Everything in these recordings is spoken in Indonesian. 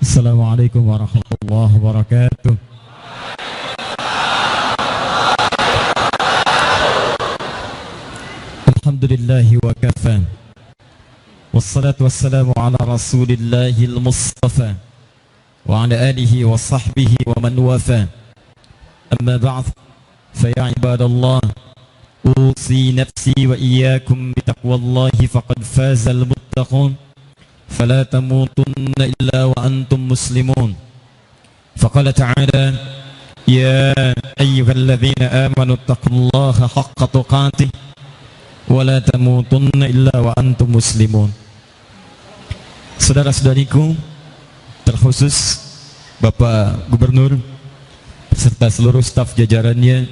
Assalamualaikum warahmatullahi wabarakatuh. Alhamdulillahi wa kafa. Wassalatu wassalamu ala rasulillahil mustafa wa ala alihi wa sahbihi wa man wafa. Amma ba'd, fa ya ibadallah, usi nafsi wa iyyakum bitaqwallahi faqad fazal muttaqun. فلا تموتن إلا وأنتم مسلمون. فقال تعالى: يا أيها الذين آمنوا اتقوا الله حق تقاته ولا تموتن إلا وأنتم مسلمون. Saudara-saudariku, terkhusus Bapak Gubernur beserta seluruh staf jajarannya,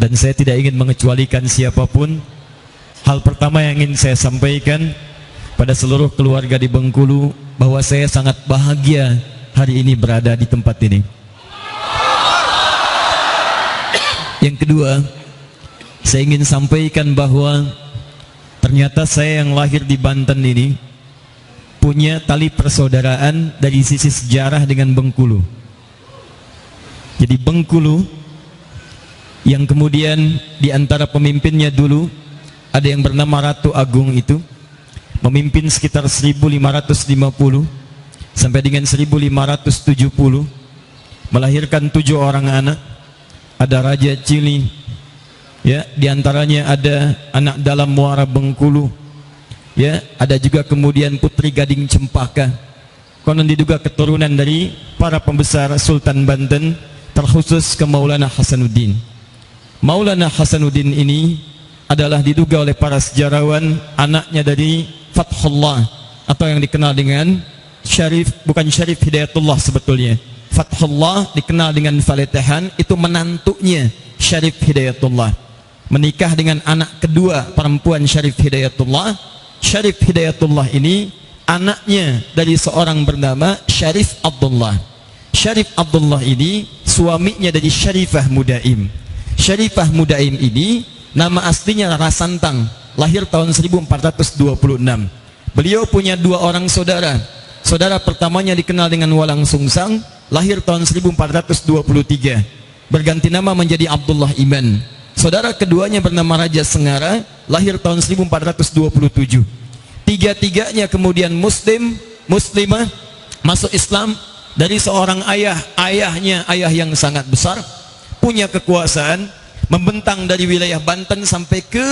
dan saya tidak ingin mengecualikan siapapun. Hal pertama yang ingin saya sampaikan pada seluruh keluarga di Bengkulu, bahwa saya sangat bahagia hari ini berada di tempat ini. Yang kedua, saya ingin sampaikan bahwa ternyata saya yang lahir di Banten ini punya tali persaudaraan dari sisi sejarah dengan Bengkulu. Jadi Bengkulu yang kemudian di antara pemimpinnya dulu ada yang bernama Ratu Agung, itu memimpin sekitar 1550 sampai dengan 1570, melahirkan 7 orang anak. Ada Raja Cili, ya, diantaranya ada anak dalam Muara Bengkulu, ya, ada juga kemudian Putri Gading Cempaka. Konon diduga keturunan dari para pembesar Sultan Banten, terkhusus ke Maulana Hasanuddin. Maulana Hasanuddin ini adalah diduga oleh para sejarawan anaknya dari Fathullah, atau yang dikenal dengan Syarif, bukan Syarif Hidayatullah sebetulnya. Fathullah dikenal dengan Faletehan, itu menantunya Syarif Hidayatullah. Menikah dengan anak kedua perempuan Syarif Hidayatullah. Syarif Hidayatullah ini anaknya dari seorang bernama Syarif Abdullah. Syarif Abdullah ini suaminya dari Syarifah Mudaim. Syarifah Mudaim ini nama aslinya Rasantang, lahir tahun 1426. Beliau punya 2 orang saudara. Saudara pertamanya dikenal dengan Walang Sungsang, lahir tahun 1423. Berganti nama menjadi Abdullah Iman. Saudara keduanya bernama Raja Sengara, lahir tahun 1427. Tiga-tiganya kemudian muslimah, masuk Islam dari seorang ayahnya ayah yang sangat besar, punya kekuasaan, membentang dari wilayah Banten sampai ke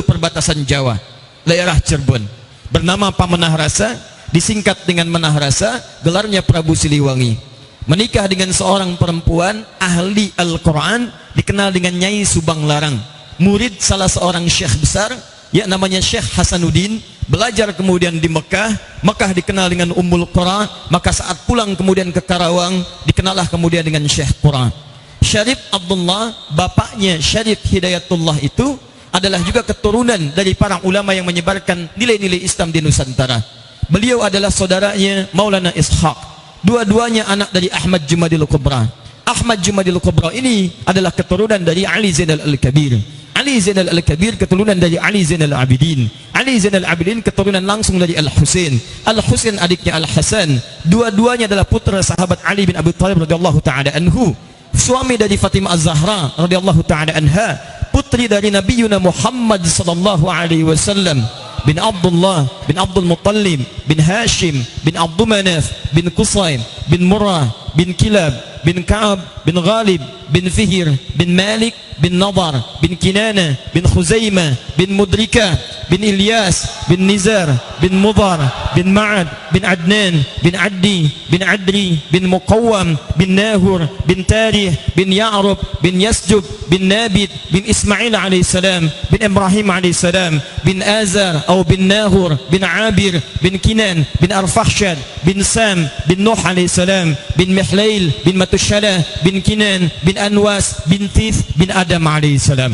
perbatasan Jawa, daerah Cirebon. Bernama Pamenah Rasa, disingkat dengan Menah Rasa, gelarnya Prabu Siliwangi. Menikah dengan seorang perempuan ahli Al-Quran, dikenal dengan Nyai Subang Larang, murid salah seorang syekh besar, ya, namanya Syekh Hasanuddin. Belajar kemudian di Mekah. Mekah dikenal dengan Ummul Qura. Maka saat pulang kemudian ke Karawang, dikenallah kemudian dengan Syekh Qura. Syarif Abdullah, bapaknya Syarif Hidayatullah, itu adalah juga keturunan dari para ulama yang menyebarkan nilai-nilai Islam di Nusantara. Beliau adalah saudaranya Maulana Ishaq. Dua-duanya anak dari Ahmad Jumadil Kubra. Ahmad Jumadil Kubra ini adalah keturunan dari Ali Zainal Al-Kabir. Ali Zainal Al-Kabir keturunan dari Ali Zainal Abidin. Ali Zainal Abidin keturunan langsung dari Al-Husain. Al-Husain adiknya Al-Hasan. Dua-duanya adalah putra sahabat Ali bin Abi Thalib radhiyallahu taala anhu, suami dari Fatimah Az-Zahra radhiyallahu taala anha, putri dari Nabi Muhammad sallallahu alaihi wasallam, bin Abdullah bin Abdul Muttalib bin Hashim bin Abdul Manaf bin Qusay bin Murrah bin Kilab bin Ka'ab bin Ghalib bin Fihir bin Malik bin Nadar bin Kinana bin Khuzaimah bin Mudrika bin Ilyas bin Nizar bin Mudar bin Ma'ad bin Adnan bin Addi bin Adri bin Muqawwam bin Nahur bin Tarih bin Ya'rub bin Yasjub bin Nabit bin Ismail alaihissalam bin Ibrahim alaihissalam bin Azar atau bin Nahur bin Abir bin Kinan bin Arfakhshad bin Sam bin Nuh alaihissalam bin Mihlail bin Matushalah bin Kinan bin Anwas bin Tith bin Adam alaihissalam.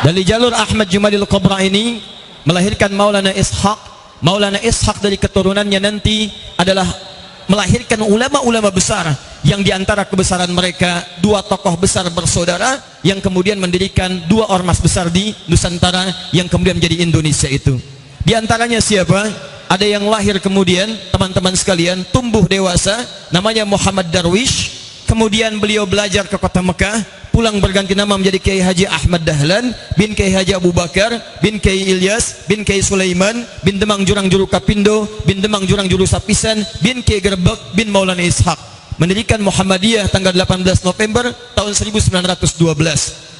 Dari jalur Ahmad Jumadil Kubra ini melahirkan Maulana Ishaq. Maulana Ishaq dari keturunannya nanti adalah melahirkan ulama-ulama besar, yang diantara kebesaran mereka 2 tokoh besar bersaudara yang kemudian mendirikan 2 ormas besar di Nusantara yang kemudian menjadi Indonesia itu. Di antaranya siapa? Ada yang lahir kemudian, teman-teman sekalian, tumbuh dewasa, namanya Muhammad Darwish. Kemudian beliau belajar ke kota Mekah, pulang berganti nama menjadi Kiai Haji Ahmad Dahlan bin Kiai Haji Abu Bakar bin Kiai Ilyas bin Kiai Sulaiman bin Demang Jurang Juru Kapindo bin Demang Jurang Juru Sapisan bin Kiai Gerbek bin Maulana Ishaq. Mendirikan Muhammadiyah tanggal 18 November tahun 1912.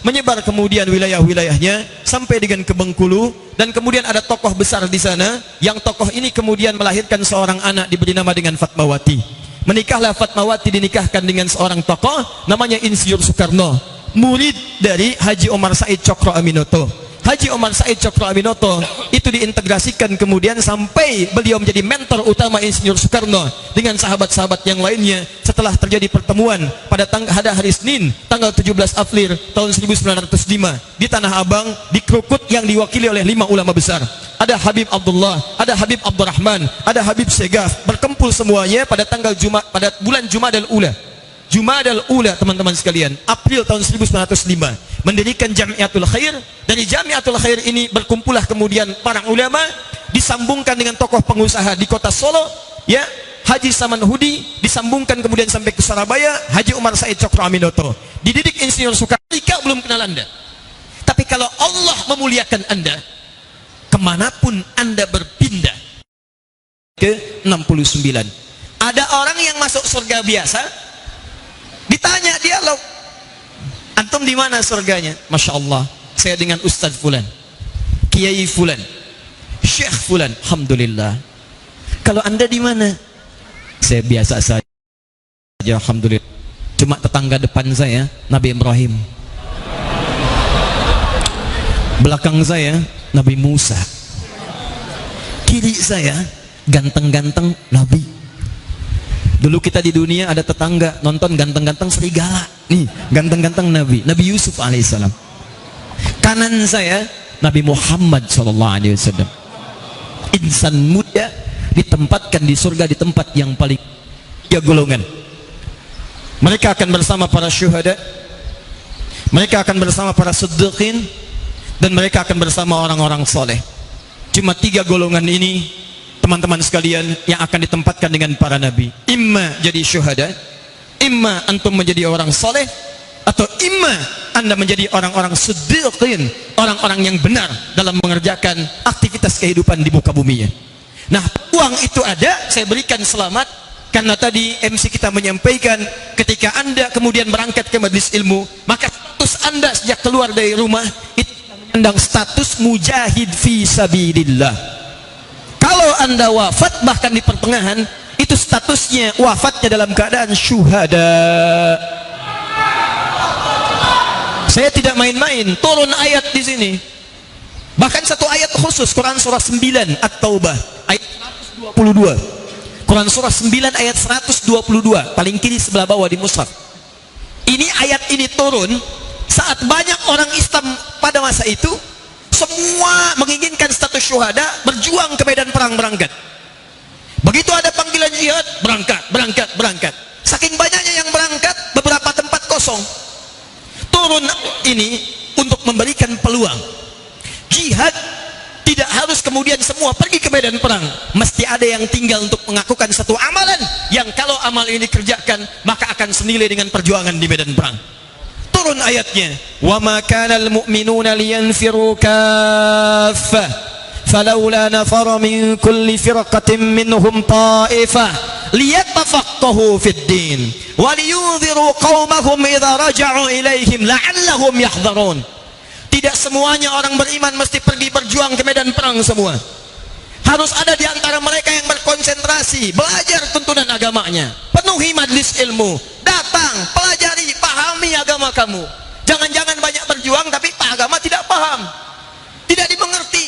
Menyebar kemudian wilayah-wilayahnya sampai dengan ke Bengkulu, dan kemudian ada tokoh besar di sana, yang tokoh ini kemudian melahirkan seorang anak diberi nama dengan Fatmawati. Menikahlah Fatmawati, dinikahkan dengan seorang tokoh namanya Insinyur Soekarno, murid dari Haji Omar Said Cokro Aminoto. Haji Omar Said Cokro Aminoto itu diintegrasikan kemudian sampai beliau menjadi mentor utama Insinyur Soekarno dengan sahabat-sahabat yang lainnya. Setelah terjadi pertemuan pada hari Senin tanggal 17 April tahun 1905 di Tanah Abang, di Krukut, yang diwakili oleh 5 ulama besar. Ada Habib Abdullah, ada Habib Abdurrahman, ada Habib Segaf, berkumpul semuanya pada tanggal pada bulan Jumadal Ula, teman-teman sekalian, April tahun 1905, mendirikan Jamiatul Khair. Dari Jamiatul Khair ini berkumpullah kemudian para ulama, disambungkan dengan tokoh pengusaha di kota Solo, ya, Haji Saman Hudi, disambungkan kemudian sampai ke Surabaya, Haji Umar Said Cokro Aminoto. Dididik Insinyur Soekarno, belum kenal Anda. Tapi kalau Allah memuliakan Anda, kemanapun Anda berpindah, ke 69, ada orang yang masuk surga biasa, ditanya dia, lo antum di mana surganya? Masya Allah, saya dengan Ustadz Fulan, Kiai Fulan, Syekh Fulan. Alhamdulillah. Kalau Anda di mana? Saya biasa saja, alhamdulillah. Cuma tetangga depan saya Nabi Ibrahim, belakang saya Nabi Musa, kiri saya ganteng-ganteng Nabi. Dulu kita di dunia ada tetangga nonton ganteng-ganteng serigala, nih ganteng-ganteng Nabi Yusuf alaihissalam. Kanan saya Nabi Muhammad SAW. Insan muda ditempatkan di surga di tempat yang paling 3 golongan. Mereka akan bersama para syuhada, mereka akan bersama para siddiqin, dan mereka akan bersama orang-orang soleh. Cuma 3 golongan ini, teman-teman sekalian, yang akan ditempatkan dengan para nabi. Imma jadi syuhada, imma antum menjadi orang soleh, atau imma Anda menjadi orang-orang siddiqin, orang-orang yang benar dalam mengerjakan aktivitas kehidupan di muka bumi. Nah, uang itu ada, saya berikan selamat, karena tadi MC kita menyampaikan, ketika Anda kemudian berangkat ke majelis ilmu, maka status Anda sejak keluar dari rumah itu menyandang status mujahid fi sabilillah. Kalau Anda wafat bahkan di pertengahan, itu statusnya wafatnya dalam keadaan syuhada. Saya tidak main-main, turun ayat di sini. Bahkan satu ayat khusus, Quran surah 9 At-Taubah ayat 122. Quran surah 9 ayat 122, paling kiri sebelah bawah di mushaf. Ini ayat ini turun saat banyak orang Islam pada masa itu semua menginginkan status syuhada, berjuang ke medan perang, berangkat. Begitu ada panggilan jihad, berangkat. Saking banyaknya yang berangkat, beberapa tempat kosong. Turun ini untuk memberikan peluang. Jihad tidak harus kemudian semua pergi ke medan perang, mesti ada yang tinggal untuk mengakukan satu amalan yang kalau amal ini dikerjakan maka akan senilai dengan perjuangan di medan perang. Turun ayatnya, wa ma kana al-mu'minuna liyanfiru kaffah falawla nafara min kulli firqatin minhum ta'ifah liyatafaqahu fid din wa liyunziru qaumahum idza raja'u ilaihim la'allahum yahdharun. Tidak semuanya orang beriman mesti pergi berjuang ke medan perang semua. Harus ada di antara mereka yang berkonsentrasi, belajar tuntunan agamanya, penuhi majlis ilmu, datang, pelajari, pahami agama kamu. Jangan-jangan banyak berjuang tapi agama tidak paham, tidak dimengerti.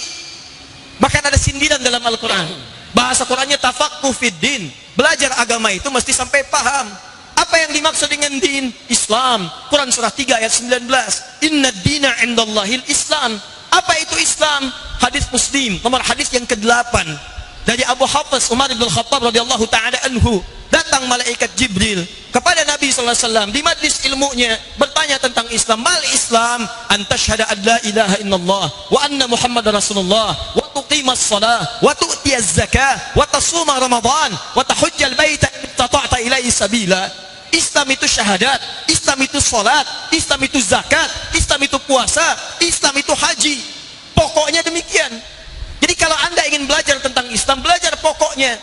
Bahkan ada sindiran dalam Al-Quran. Bahasa Qurannya tafaqquh fid din. Belajar agama itu mesti sampai paham. Apa yang dimaksud dengan din? Islam. Quran surah 3 ayat 19. Inna dina indallahil Islam. Apa itu Islam? Hadis Muslim, nomor hadis yang ke-8 dari Abu Hafiz Umar bin Khattab radhiyallahu taala anhu. Datang malaikat Jibril kepada Nabi Nabi sallallahu alaihi wasallam di majlis ilmunya bertanya tentang Islam. Mal Islam? An tasyhada an la ilaha illallah wa anna Muhammadar Rasulullah wa tuqimas shalah wa tu'tiyaz zakah wa tasuma Ramadan wa tahujjal baita in istata'ta ilaihi sabila. Islam itu syahadat, Islam itu salat, Islam itu zakat, Islam itu puasa, Islam itu haji. Pokoknya demikian. Jadi kalau Anda ingin belajar tentang Islam, belajar pokoknya,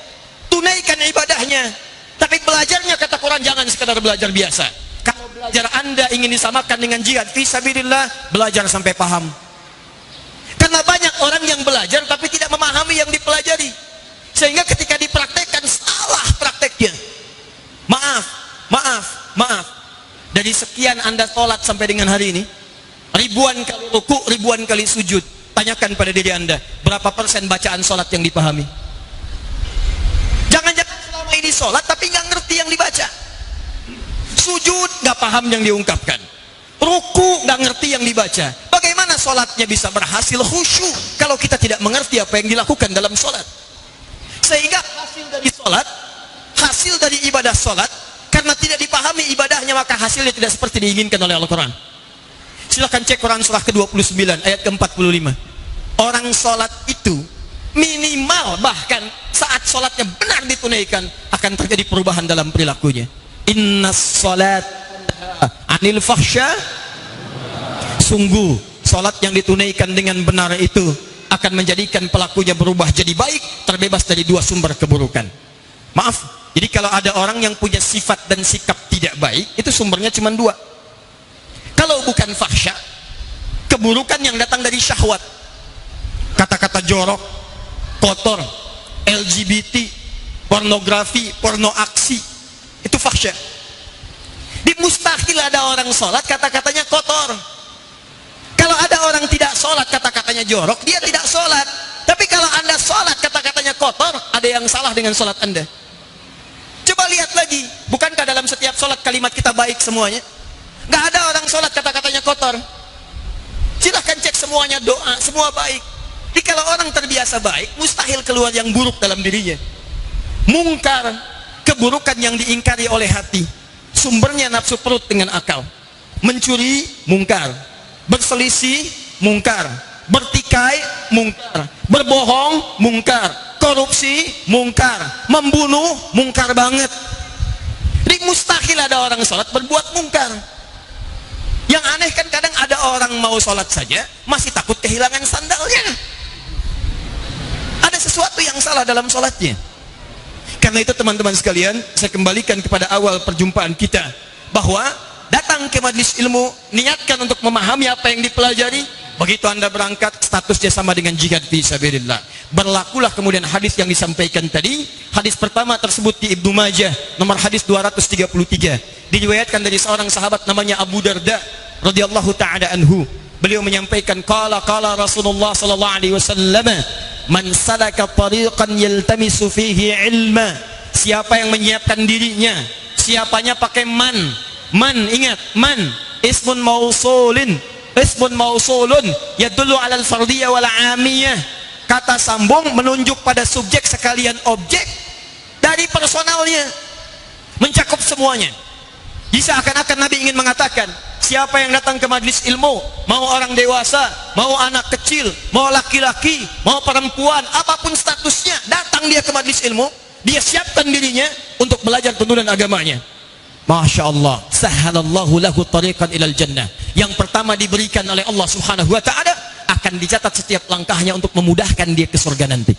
tunaikan ibadahnya. Tapi belajarnya, kata Quran, jangan sekadar belajar biasa. Kalau belajar Anda ingin disamakan dengan jihad fi sabilillah, belajar sampai paham. Karena banyak orang yang belajar tapi tidak memahami yang dipelajari, sehingga ketika dipraktekkan salah prakteknya. Maaf. Dari sekian Anda sholat sampai dengan hari ini, ribuan kali ruku, ribuan kali sujud, tanyakan pada diri Anda, berapa persen bacaan sholat yang dipahami? Jangan-jangan selama ini sholat tapi nggak ngerti yang dibaca. Sujud nggak paham yang diungkapkan, ruku nggak ngerti yang dibaca. Bagaimana sholatnya bisa berhasil khusyuk kalau kita tidak mengerti apa yang dilakukan dalam sholat? Sehingga hasil dari sholat, hasil dari ibadah sholat, karena tidak dipahami ibadahnya, maka hasilnya tidak seperti diinginkan oleh Al-Quran. Silahkan cek Quran surah ke-29 ayat ke-45. Orang sholat itu minimal, bahkan saat sholatnya benar ditunaikan, akan terjadi perubahan dalam perilakunya. Inna sholat anil fahsya, sungguh sholat yang ditunaikan dengan benar itu akan menjadikan pelakunya berubah jadi baik, terbebas dari dua sumber keburukan. Maaf, jadi kalau ada orang yang punya sifat dan sikap tidak baik, itu sumbernya cuma dua. Kalau bukan fahsya, keburukan yang datang dari syahwat, kata-kata jorok, kotor, LGBT, pornografi, porno aksi, itu fahsya. Di mustahil ada orang sholat kata-katanya kotor. Kalau ada orang tidak sholat kata-katanya jorok, dia tidak sholat. Tapi kalau Anda sholat kata-katanya kotor, ada yang salah dengan sholat Anda. Coba lihat lagi, bukankah dalam setiap sholat kalimat kita baik semuanya? Nggak ada orang sholat kata-katanya kotor. Silahkan cek semuanya doa, semua baik. Jadi kalau orang terbiasa baik, mustahil keluar yang buruk dalam dirinya. Mungkar, keburukan yang diingkari oleh hati, sumbernya nafsu perut dengan akal. Mencuri, mungkar. Berselisih, mungkar. Bertikai, mungkar. Berbohong, mungkar. Korupsi, mungkar. Membunuh, mungkar banget. Jadi mustahil ada orang sholat berbuat mungkar. Yang aneh kan kadang ada orang mau sholat saja masih takut kehilangan sandalnya. Ada sesuatu yang salah dalam sholatnya. Karena itu teman-teman sekalian, saya kembalikan kepada awal perjumpaan kita, bahwa datang ke majlis ilmu, niatkan untuk memahami apa yang dipelajari. Begitu Anda berangkat, statusnya sama dengan jihad fi sabilillah. Berlakulah kemudian hadis yang disampaikan tadi. Hadis pertama tersebut di Ibnu Majah, nomor hadis 233. Diriwayatkan dari seorang sahabat namanya Abu Darda radhiyallahu taala anhu. Beliau menyampaikan, qala Rasulullah sallallahu alaihi wasallam, man salaka tariqan yaltamisu fihi ilma. Siapa yang menyiapkan dirinya, siapanya pakai man. Man, ingat, man ismun mausulun yadullu alal fardiyah wal amiyah. Kata sambung menunjuk pada subjek sekalian objek dari personalnya, mencakup semuanya. Jadi seakan-akan Nabi ingin mengatakan, siapa yang datang ke majlis ilmu, mau orang dewasa, mau anak kecil, mau laki-laki, mau perempuan, apapun statusnya, datang dia ke majlis ilmu, dia siapkan dirinya untuk belajar tuntunan agamanya. Masya Allah, sahalallahu lahu tariqan ilal jannah. Yang pertama diberikan oleh Allah subhanahu wa ta'ala, akan dicatat setiap langkahnya untuk memudahkan dia ke surga nanti.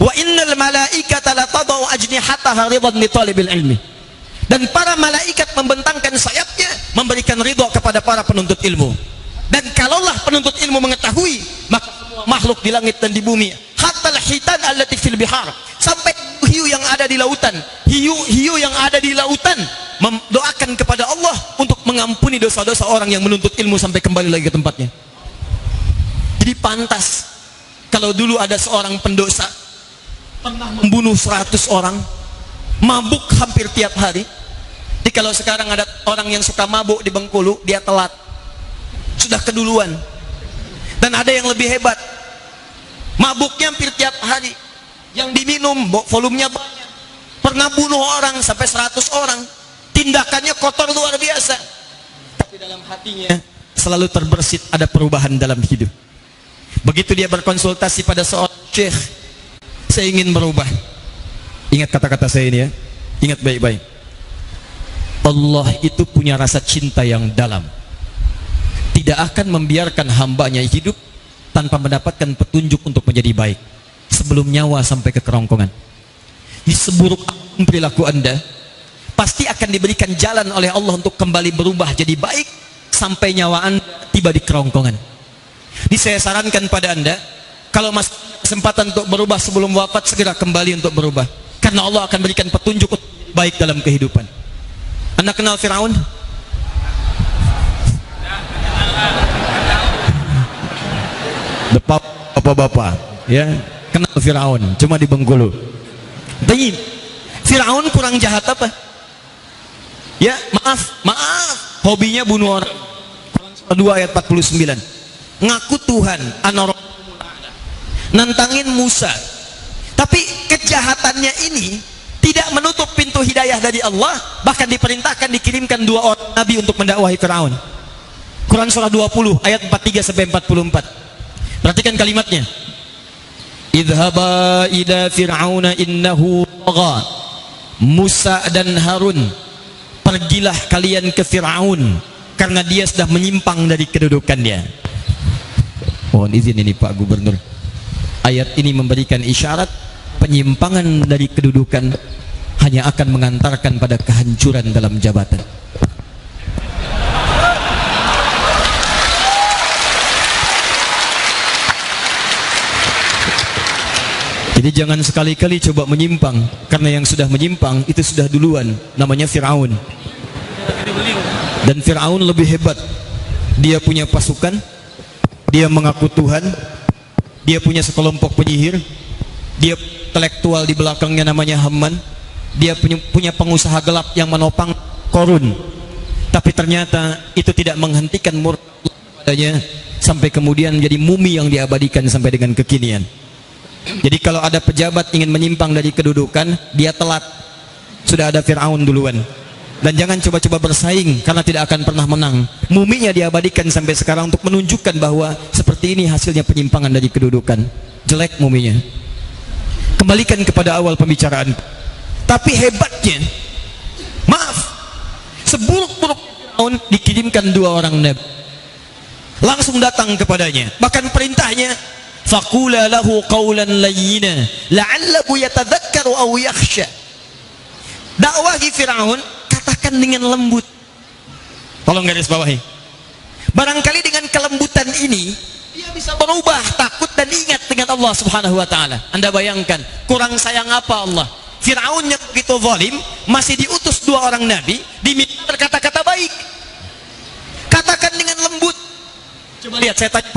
Wa innal malaikata la tadau ajnihataha ridhan li talibil ilmi. Dan para malaikat membentangkan sayapnya memberikan ridha kepada para penuntut ilmu. Dan kalaulah penuntut ilmu mengetahui, maka semua makhluk di langit dan di bumi, hatta al-hitan allati fil bihar, sampai hiu yang ada di lautan, hiu yang ada di lautan mendoakan kepada Allah untuk mengampuni dosa-dosa orang yang menuntut ilmu sampai kembali lagi ke tempatnya. Jadi pantas kalau dulu ada seorang pendosa pernah membunuh 100 orang, mabuk hampir tiap hari. Jadi kalau sekarang ada orang yang suka mabuk di Bengkulu, dia telat, sudah keduluan. Dan ada yang lebih hebat, mabuknya hampir tiap hari, yang diminum volumenya banyak, pernah bunuh orang sampai 100 orang, tindakannya kotor luar biasa, tapi dalam hatinya selalu terbersit ada perubahan dalam hidup. Begitu dia berkonsultasi pada seorang syekh, saya ingin berubah. Ingat kata-kata saya ini ya, ingat baik-baik. Allah itu punya rasa cinta yang dalam, tidak akan membiarkan hambanya hidup tanpa mendapatkan petunjuk untuk menjadi baik sebelum nyawa sampai ke kerongkongan. Di seburuk apapun perilaku Anda, pasti akan diberikan jalan oleh Allah untuk kembali berubah jadi baik sampai nyawa Anda tiba di kerongkongan. Jadi saya sarankan pada Anda, kalau masih kesempatan untuk berubah sebelum wafat, segera kembali untuk berubah, karena Allah akan berikan petunjuk baik dalam kehidupan. Anda kenal Firaun? Bapak-bapak ya, kenal Firaun, cuma di Bengkulu. Tapi Firaun kurang jahat apa? Ya, maaf, hobinya bunuh orang. Quran 2 ayat 49. Ngaku Tuhan, nantangin Musa. Tapi kejahatannya ini tidak menutup pintu hidayah dari Allah, bahkan diperintahkan dikirimkan 2 orang nabi untuk mendakwahi Firaun. Quran surah 20 ayat 43 sampai 44. Perhatikan kalimatnya. Idhaba ila fir'auna innahu tagha. Musa dan Harun, pergilah kalian ke Firaun karena dia sudah menyimpang dari kedudukannya. Mohon izin ini Pak Gubernur, ayat ini memberikan isyarat penyimpangan dari kedudukan hanya akan mengantarkan pada kehancuran dalam jabatan. Jadi jangan sekali-kali coba menyimpang, karena yang sudah menyimpang itu sudah duluan, namanya Firaun. Dan Firaun lebih hebat. Dia punya pasukan, dia mengaku Tuhan, dia punya sekelompok penyihir, dia intelektual di belakangnya namanya Haman, dia punya pengusaha gelap yang menopang Korun. Tapi ternyata itu tidak menghentikan murka padanya sampai kemudian menjadi mumi yang diabadikan sampai dengan kekinian. Jadi kalau ada pejabat ingin menyimpang dari kedudukan, dia telat. Sudah ada Firaun duluan. Dan jangan coba-coba bersaing, karena tidak akan pernah menang. Muminya diabadikan sampai sekarang untuk menunjukkan bahwa seperti ini hasilnya penyimpangan dari kedudukan. Jelek muminya. Kembalikan kepada awal pembicaraan. Tapi hebatnya, maaf, seburuk-buruk Firaun dikirimkan 2 orang nabi. Langsung datang kepadanya. Bahkan perintahnya, faqula lahu qawlan layyina la'allahu yatadhakkaru aw yakhsha. Dakwahi Firaun, katakan dengan lembut. Tolong garis bawahi. Barangkali dengan kelembutan ini dia bisa berubah, takut dan ingat dengan Allah Subhanahu wa taala. Anda bayangkan, kurang sayang apa Allah? Firaun yang begitu zalim masih diutus 2 orang nabi, diminta berkata-kata baik. Katakan dengan lembut. Coba lihat, saya tanya,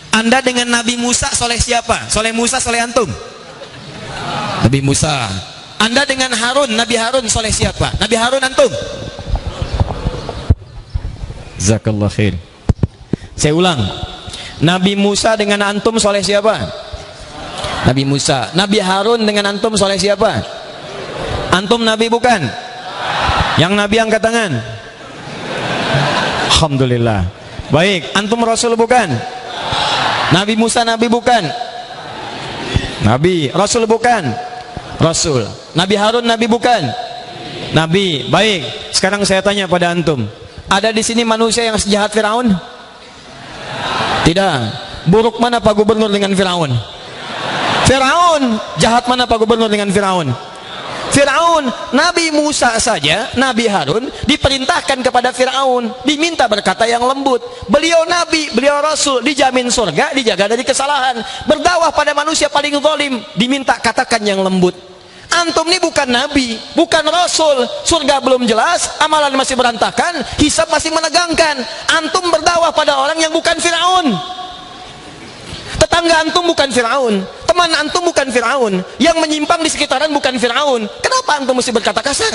Anda dengan Nabi Musa soleh siapa? Soleh Musa, soleh antum? Nabi Musa. Anda dengan Harun, Nabi Harun soleh siapa? Nabi Harun antum? Jazakallah khair. Saya ulang, Nabi Musa dengan antum soleh siapa? Nabi Musa. Nabi Harun dengan antum soleh siapa? Antum Nabi bukan? Yang Nabi angkat tangan. Alhamdulillah. Baik, antum Rasul bukan? Nabi Musa Nabi bukan? Nabi. Rasul bukan? Rasul. Nabi Harun Nabi bukan? Nabi. Baik, sekarang saya tanya pada antum, ada di sini manusia yang sejahat Firaun? Tidak. Buruk mana Pak Gubernur dengan Firaun? Firaun. Jahat mana Pak Gubernur dengan Firaun? Firaun. Nabi Musa saja, Nabi Harun diperintahkan kepada Firaun, diminta berkata yang lembut. Beliau Nabi, beliau Rasul, dijamin surga, dijaga dari kesalahan. Berdakwah pada manusia paling zalim, diminta katakan yang lembut. Antum ini bukan Nabi, bukan Rasul, surga belum jelas, amalan masih berantakan, hisab masih menegangkan. Antum berdakwah pada orang yang bukan Firaun. Tetangga antum bukan Firaun, teman antum bukan Firaun, yang menyimpang di sekitaran bukan Firaun. Kenapa antum mesti berkata kasar?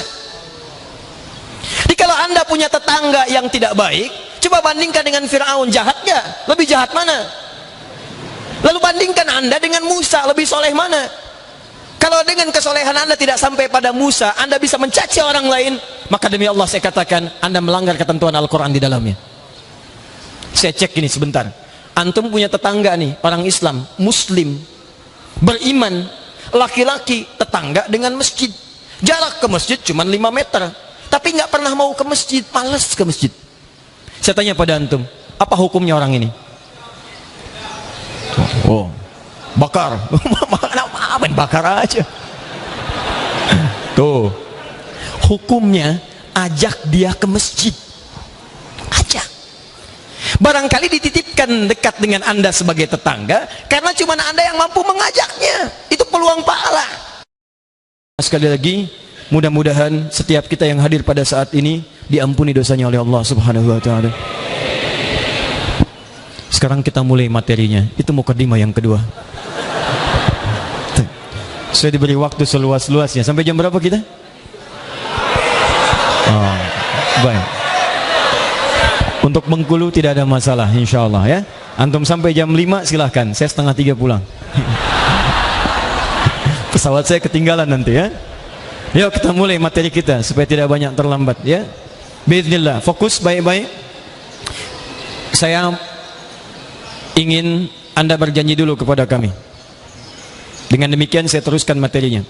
Jadi kalau Anda punya tetangga yang tidak baik, coba bandingkan dengan Firaun, jahat nggak? Lebih jahat mana? Lalu bandingkan Anda dengan Musa, lebih soleh mana? Kalau kalau dengan kesolehan Anda tidak sampai pada Musa, Anda bisa mencaci orang lain, maka demi Allah saya katakan Anda melanggar ketentuan Al-Quran di dalamnya. Saya cek ini sebentar. Antum punya tetangga nih, orang Islam, Muslim, beriman, laki-laki, tetangga dengan masjid. Jarak ke masjid cuma 5 meter, tapi nggak pernah mau ke masjid, malas ke masjid. Saya tanya pada antum, apa hukumnya orang ini? Oh, bakar. Apa bakar aja. Tuh, hukumnya ajak dia ke masjid. Ajak. Barangkali dititipkan dekat dengan Anda sebagai tetangga, karena cuma Anda yang mampu mengajaknya. Itu peluang pahala. Sekali lagi, mudah-mudahan setiap kita yang hadir pada saat ini diampuni dosanya oleh Allah Subhanahu wa taala. Sekarang kita mulai materinya. Itu mukadimah yang kedua. Saya diberi waktu seluas-luasnya. Sampai jam berapa kita? Oh, baik. Untuk Bengkulu tidak ada masalah, insya Allah ya. Antum sampai jam 5 silahkan. Saya 2:30 pulang. Pesawat saya ketinggalan nanti ya. Yuk kita mulai materi kita supaya tidak banyak terlambat ya. Bismillah, fokus baik-baik. Saya ingin Anda berjanji dulu kepada kami. Dengan demikian saya teruskan materinya.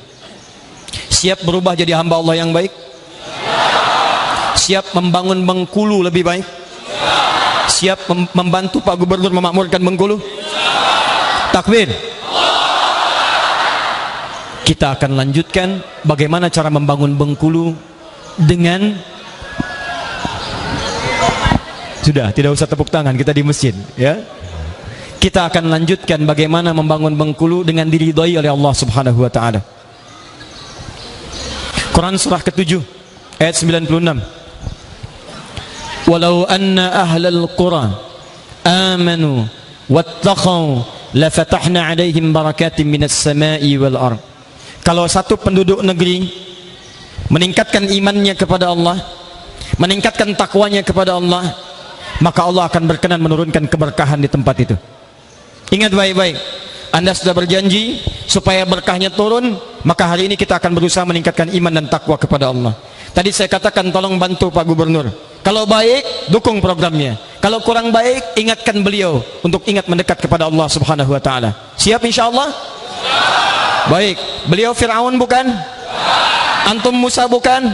Siap berubah jadi hamba Allah yang baik? Siap membangun Bengkulu lebih baik? Siap membantu Pak Gubernur memakmurkan Bengkulu? Takbir. Kita akan lanjutkan bagaimana cara membangun Bengkulu dengan sudah, tidak usah tepuk tangan, kita di masjid ya. Kita akan lanjutkan bagaimana membangun Bengkulu dengan diridhai oleh Allah Subhanahu wa taala. Quran surah ke-7 ayat 96. Walau anna ahlal qura amanu wattaqau lafatahna 'alaihim barakatin minas sama'i wal ardh. Kalau satu penduduk negeri meningkatkan imannya kepada Allah, meningkatkan takwanya kepada Allah, maka Allah akan berkenan menurunkan keberkahan di tempat itu. Ingat baik-baik, Anda sudah berjanji supaya berkahnya turun, maka hari ini kita akan berusaha meningkatkan iman dan takwa kepada Allah. Tadi saya katakan tolong bantu Pak Gubernur. Kalau baik, dukung programnya. Kalau kurang baik, ingatkan beliau untuk ingat mendekat kepada Allah Subhanahu wa taala. Siap insyaallah? Baik, beliau Fir'aun bukan? Antum Musa bukan?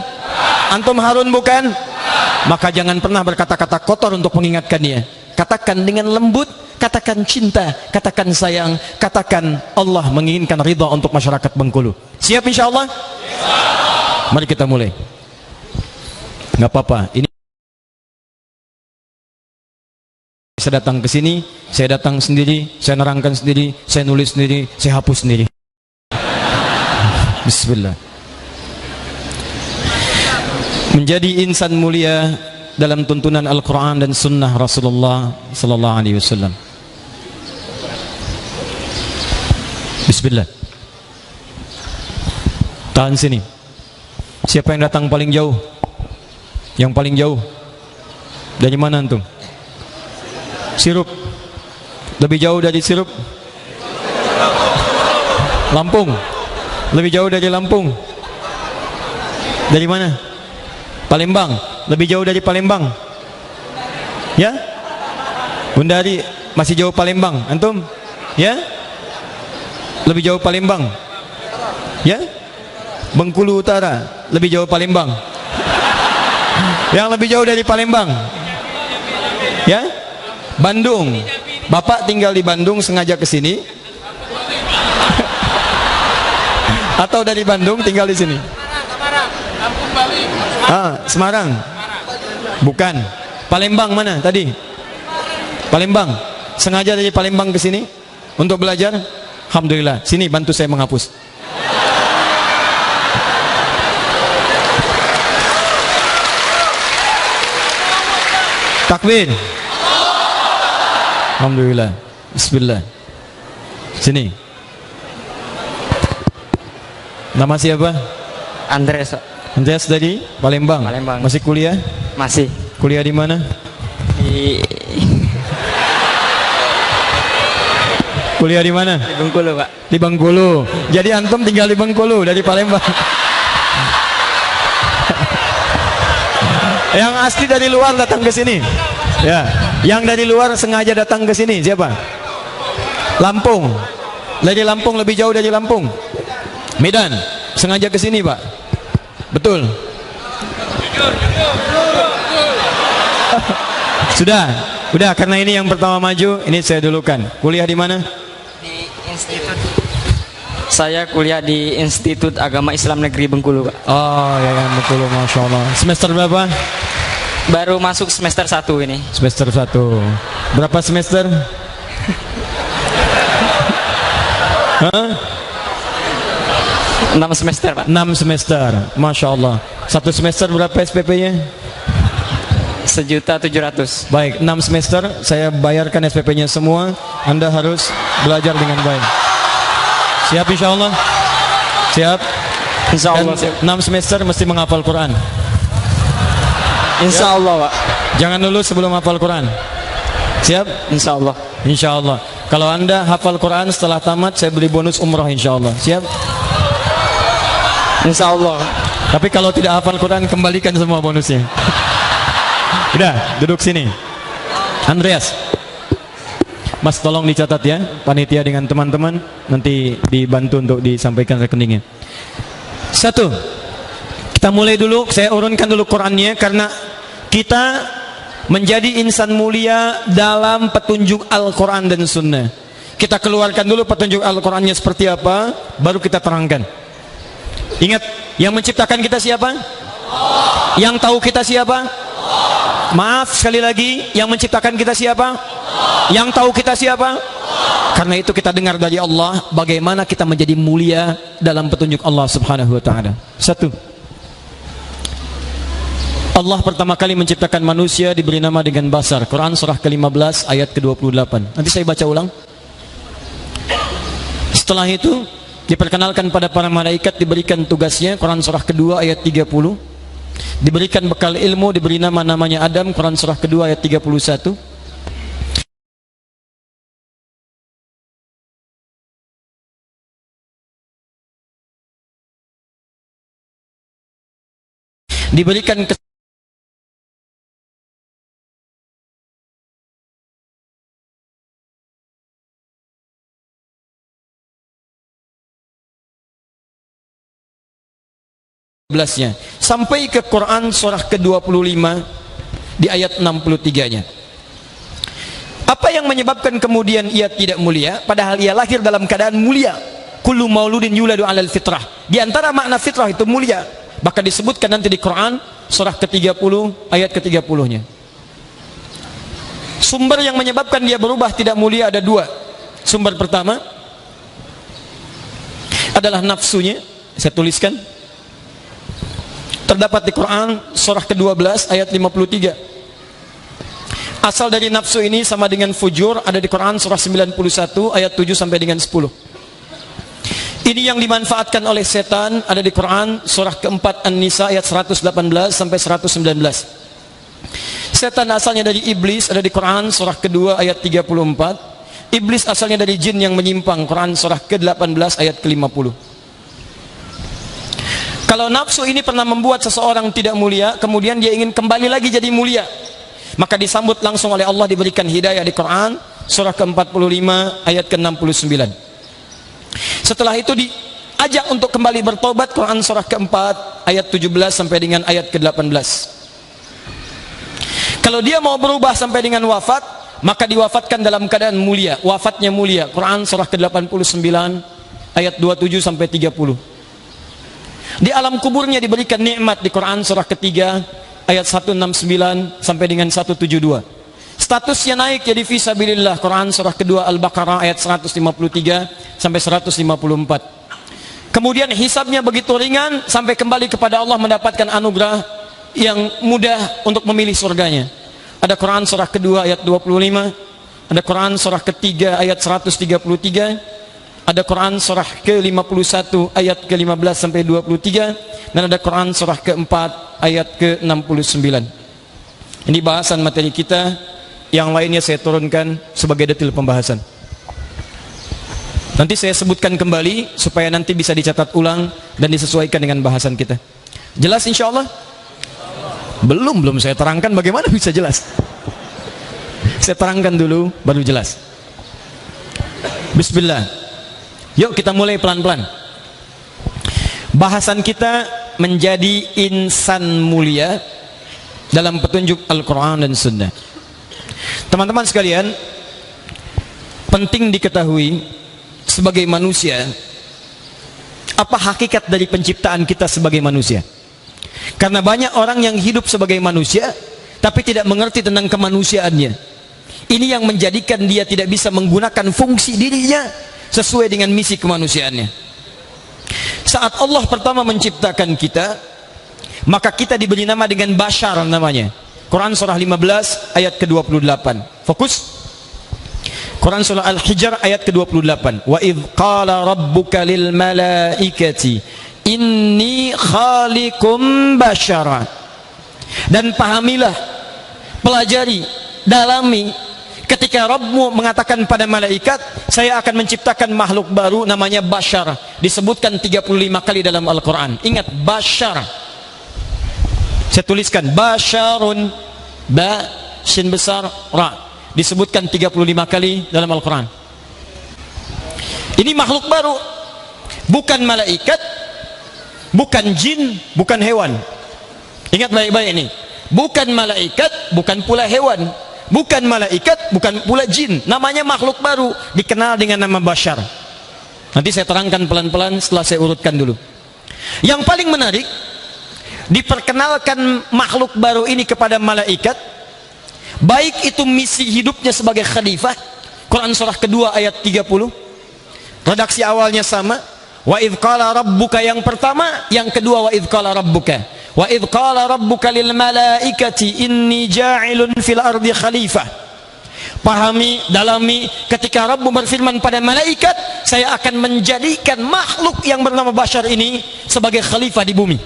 Antum Harun bukan? Maka jangan pernah berkata-kata kotor untuk mengingatkannya. Katakan dengan lembut, katakan cinta, katakan sayang, katakan Allah menginginkan ridha untuk masyarakat Bengkulu. Siap insyaallah? Mari kita mulai. Nggak apa-apa, ini saya datang ke sini, saya datang sendiri, saya nerangkan sendiri, saya nulis sendiri, saya hapus sendiri. Bismillah. Menjadi insan mulia dalam tuntunan Al-Quran dan Sunnah Rasulullah Sallallahu Alaihi Wasallam. Bismillah. Tahan sini. Siapa yang datang paling jauh? Yang paling jauh dari mana antum? Sirup. Lebih jauh dari Sirup? Lampung. Lebih jauh dari Lampung? Dari mana? Palembang. Lebih jauh dari Palembang? Ya? Bundari masih jauh Palembang. Antum? Ya? Lebih jauh Palembang? Ya? Bengkulu Utara lebih jauh Palembang? Yang lebih jauh dari Palembang? Ya? Bandung. Bapak tinggal di Bandung sengaja ke sini? Atau dari Bandung tinggal di sini? Semarang. Bukan. Palembang mana tadi? Palembang. Sengaja dari Palembang ke sini untuk belajar? Alhamdulillah. Sini bantu saya menghapus. Takbir. Alhamdulillah. Bismillah. Sini. Nama siapa? Andres. Andres dari Palembang. Palembang. Masih kuliah? Masih. Kuliah di mana? Di Kuliah di mana? Di Bengkulu, Pak. Di Bengkulu. Jadi antum tinggal di Bengkulu dari Palembang. Yang asli dari luar datang ke sini. Ya, yang dari luar sengaja datang ke sini siapa? Lampung. Dari Lampung, lebih jauh dari Lampung. Medan, sengaja ke sini, Pak. Betul. Sudah, karena ini yang pertama maju, ini saya dulukan. Kuliah di mana? Di institut. Saya kuliah di Institut Agama Islam Negeri Bengkulu, Pak. Oh, ya Bengkulu, Masya Allah. Semester berapa? Baru masuk semester 1 ini. Semester 1. Berapa semester? Hah? 6 semester, Pak. 6 semester. Masya Allah. Satu semester berapa SPP-nya? 1.700.000. Baik, 6 semester saya bayarkan SPP-nya semua. Anda harus belajar dengan baik. Siap insya Allah? Siap? Insya Allah. Dan 6 semester mesti menghafal Quran. Insya Allah, Pak. Jangan lulus sebelum hafal Quran. Siap? Insya Allah. Insya Allah. Kalau Anda hafal Quran setelah tamat, saya beri bonus umrah insya Allah. Siap? Insya Allah. Tapi kalau tidak hafal Quran, kembalikan semua bonusnya. Udah, duduk sini. Andreas, Mas tolong dicatat ya, panitia dengan teman-teman, nanti dibantu untuk disampaikan rekeningnya. 1, kita mulai dulu, saya urunkan dulu Qurannya, karena kita menjadi insan mulia dalam petunjuk Al-Quran dan Sunnah. Kita keluarkan dulu petunjuk Al-Qurannya seperti apa, baru kita terangkan. Ingat, yang menciptakan kita siapa? Allah. Yang tahu kita siapa? Allah. Maaf sekali lagi, yang menciptakan kita siapa? Allah. Yang tahu kita siapa? Allah. Karena itu kita dengar dari Allah bagaimana kita menjadi mulia dalam petunjuk Allah Subhanahu wa taala. 1. Allah pertama kali menciptakan manusia diberi nama dengan basar. Quran surah ke-15 ayat ke-28. Nanti saya baca ulang. Setelah itu diperkenalkan pada para malaikat, diberikan tugasnya. Quran surah kedua ayat 30. Diberikan bekal ilmu, diberi namanya Adam. Quran surah kedua ayat 31. Diberikan belasnya sampai ke Quran surah ke-25 di ayat 63-nya. Apa yang menyebabkan kemudian ia tidak mulia padahal ia lahir dalam keadaan mulia? Kullu mauludin yuladu 'alal fitrah. Di antara makna fitrah itu mulia. Bahkan disebutkan nanti di Quran surah ke-30 ayat ke-30-nya. Sumber yang menyebabkan dia berubah tidak mulia ada 2. Sumber pertama adalah nafsunya. Saya tuliskan. Terdapat di Quran surah ke-12 ayat 53. Asal dari nafsu ini sama dengan fujur, ada di Quran surah 91 ayat 7 sampai dengan 10. Ini yang dimanfaatkan oleh setan, ada di Quran surah ke-4 An-Nisa ayat 118 sampai 119. Setan asalnya dari iblis, ada di Quran surah kedua ayat 34. Iblis asalnya dari jin yang menyimpang, Quran surah ke-18 ayat ke-50. Kalau nafsu ini pernah membuat seseorang tidak mulia, kemudian dia ingin kembali lagi jadi mulia, maka disambut langsung oleh Allah, diberikan hidayah di Quran surah ke-45 ayat ke-69. Setelah itu diajak untuk kembali bertobat, Quran surah ke-4 ayat 17 sampai dengan ayat ke-18. Kalau dia mau berubah sampai dengan wafat, maka diwafatkan dalam keadaan mulia, wafatnya mulia, Quran surah ke-89 ayat 27 sampai 30. Di alam kuburnya diberikan nikmat di Quran surah ketiga ayat 169 sampai dengan 172. Statusnya naik jadi fisabilillah, Quran surah kedua Al-Baqarah ayat 153 sampai 154. Kemudian hisabnya begitu ringan sampai kembali kepada Allah mendapatkan anugerah yang mudah untuk memilih surganya. Ada Quran surah kedua ayat 25, ada Quran surah ketiga ayat 133, ada Quran surah ke-51 ayat ke-15 sampai 23, dan ada Quran surah ke-4 ayat ke-69. Ini bahasan materi kita, yang lainnya saya turunkan sebagai detail pembahasan. Nanti saya sebutkan kembali supaya nanti bisa dicatat ulang dan disesuaikan dengan bahasan kita. Jelas insya Allah? Belum saya terangkan bagaimana bisa jelas. Saya terangkan dulu baru jelas. Bismillah. Yuk kita mulai pelan-pelan. Bahasan kita menjadi insan mulia dalam petunjuk Al-Quran dan Sunnah. Teman-teman sekalian, penting diketahui sebagai manusia, apa hakikat dari penciptaan kita sebagai manusia. Karena banyak orang yang hidup sebagai manusia tapi tidak mengerti tentang kemanusiaannya. Ini yang menjadikan dia tidak bisa menggunakan fungsi dirinya sesuai dengan misi kemanusiaannya. Saat Allah pertama menciptakan kita, maka kita diberi nama dengan Bashar namanya. Quran surah 15 ayat ke-28. Fokus. Quran surah Al-Hijr ayat ke-28. Wa idh qala rabbuka lil malaikati inni khaliqum bashara. Dan pahamilah, pelajari, dalami ketika Rabbmu mengatakan pada malaikat, saya akan menciptakan makhluk baru namanya Bashar. Disebutkan 35 kali dalam Al-Quran. Ingat, Bashar. Saya tuliskan Basharun, ba, shin besar, ra. Disebutkan 35 kali dalam Al-Quran. Ini makhluk baru, bukan malaikat, bukan jin, bukan hewan. Ingat baik-baik ini, bukan malaikat, bukan pula hewan, bukan malaikat, bukan pula jin. Namanya makhluk baru, dikenal dengan nama Bashar. Nanti saya terangkan pelan-pelan setelah saya urutkan dulu. Yang paling menarik, diperkenalkan makhluk baru ini kepada malaikat, baik itu misi hidupnya sebagai khalifah. Quran surah kedua ayat 30. Redaksi awalnya sama. Wa idh qala rabbuka yang pertama, yang kedua wa idh qala rabbuka. Wa idh qala rabbuka lil malaikati inni ja'ilun fil ardi khalifah. Pahami, dalami, ketika Rabb berfirman pada malaikat, saya akan menjadikan makhluk yang bernama Bashar ini sebagai khalifah di bumi.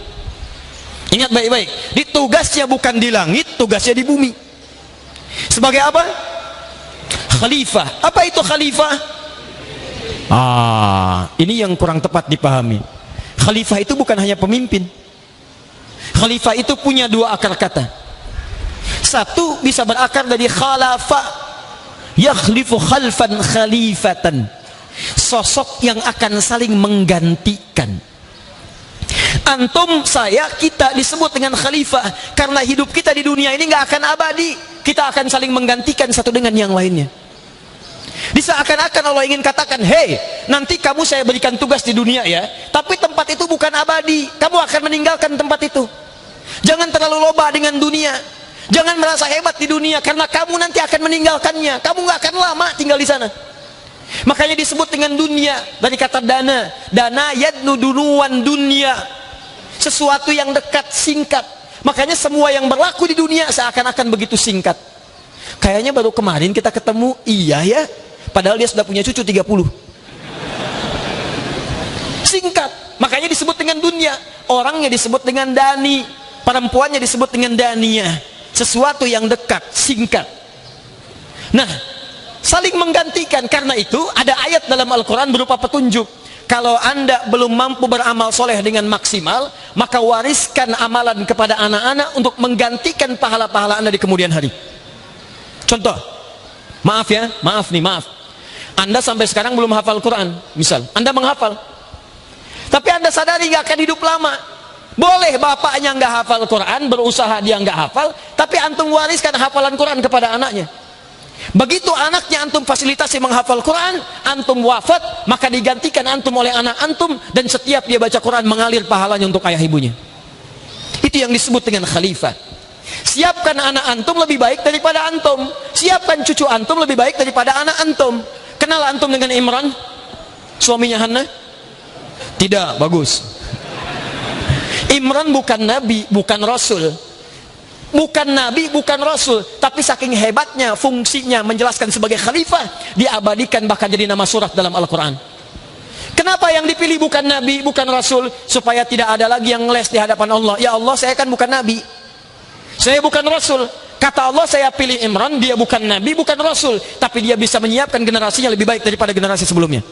Ingat baik-baik, tugasnya bukan di langit, tugasnya di bumi. Sebagai apa? Khalifah. Apa itu khalifah? Ini yang kurang tepat dipahami. Khalifah itu bukan hanya pemimpin. Khalifah itu punya dua akar kata. Satu bisa berakar dari khalafa, yakhlifu khalfan khalifatan, sosok yang akan saling menggantikan. Antum, saya, kita disebut dengan khalifah karena hidup kita di dunia ini nggak akan abadi. Kita akan saling menggantikan satu dengan yang lainnya. Seakan-akan Allah ingin katakan, hei, nanti kamu saya berikan tugas di dunia ya, tapi tempat itu bukan abadi, kamu akan meninggalkan tempat itu. Jangan terlalu loba dengan dunia, jangan merasa hebat di dunia, karena kamu nanti akan meninggalkannya. Kamu nggak akan lama tinggal di sana. Makanya disebut dengan dunia dari kata dana. Dana yadnu dunuan dunia, sesuatu yang dekat, singkat. Makanya semua yang berlaku di dunia seakan-akan begitu singkat. Kayaknya baru kemarin kita ketemu, iya ya, padahal dia sudah punya cucu 30. Singkat, makanya disebut dengan dunia. Orangnya disebut dengan dani, perempuannya disebut dengan dania. Sesuatu yang dekat, singkat. Nah, saling menggantikan. Karena itu ada ayat dalam Al-Quran berupa petunjuk. Kalau anda belum mampu beramal soleh dengan maksimal, maka wariskan amalan kepada anak-anak untuk menggantikan pahala-pahala anda di kemudian hari. Contoh, maaf ya, maaf. Anda sampai sekarang belum hafal Quran, misal, anda menghafal, tapi anda sadari nggak akan hidup lama. Boleh bapaknya nggak hafal Quran, berusaha dia nggak hafal, tapi antum wariskan hafalan Quran kepada anaknya. Begitu anaknya antum fasilitasi menghafal Quran, antum wafat, maka digantikan antum oleh anak antum, dan setiap dia baca Quran mengalir pahalanya untuk ayah ibunya. Itu yang disebut dengan khalifah. Siapkan anak antum lebih baik daripada antum, siapkan cucu antum lebih baik daripada anak antum. Kenal antum dengan Imran, suaminya Hannah? Tidak, bagus. Imran bukan nabi, bukan rasul. Bukan nabi, bukan rasul, tapi saking hebatnya fungsinya menjelaskan sebagai khalifah, diabadikan bahkan jadi nama surat dalam Al-Quran. Kenapa yang dipilih bukan nabi, bukan rasul? Supaya tidak ada lagi yang ngeles di hadapan Allah. Ya Allah, saya kan bukan nabi, saya bukan rasul. Kata Allah, saya pilih Imran, dia bukan nabi, bukan rasul, tapi dia bisa menyiapkan generasinya lebih baik daripada generasi sebelumnya.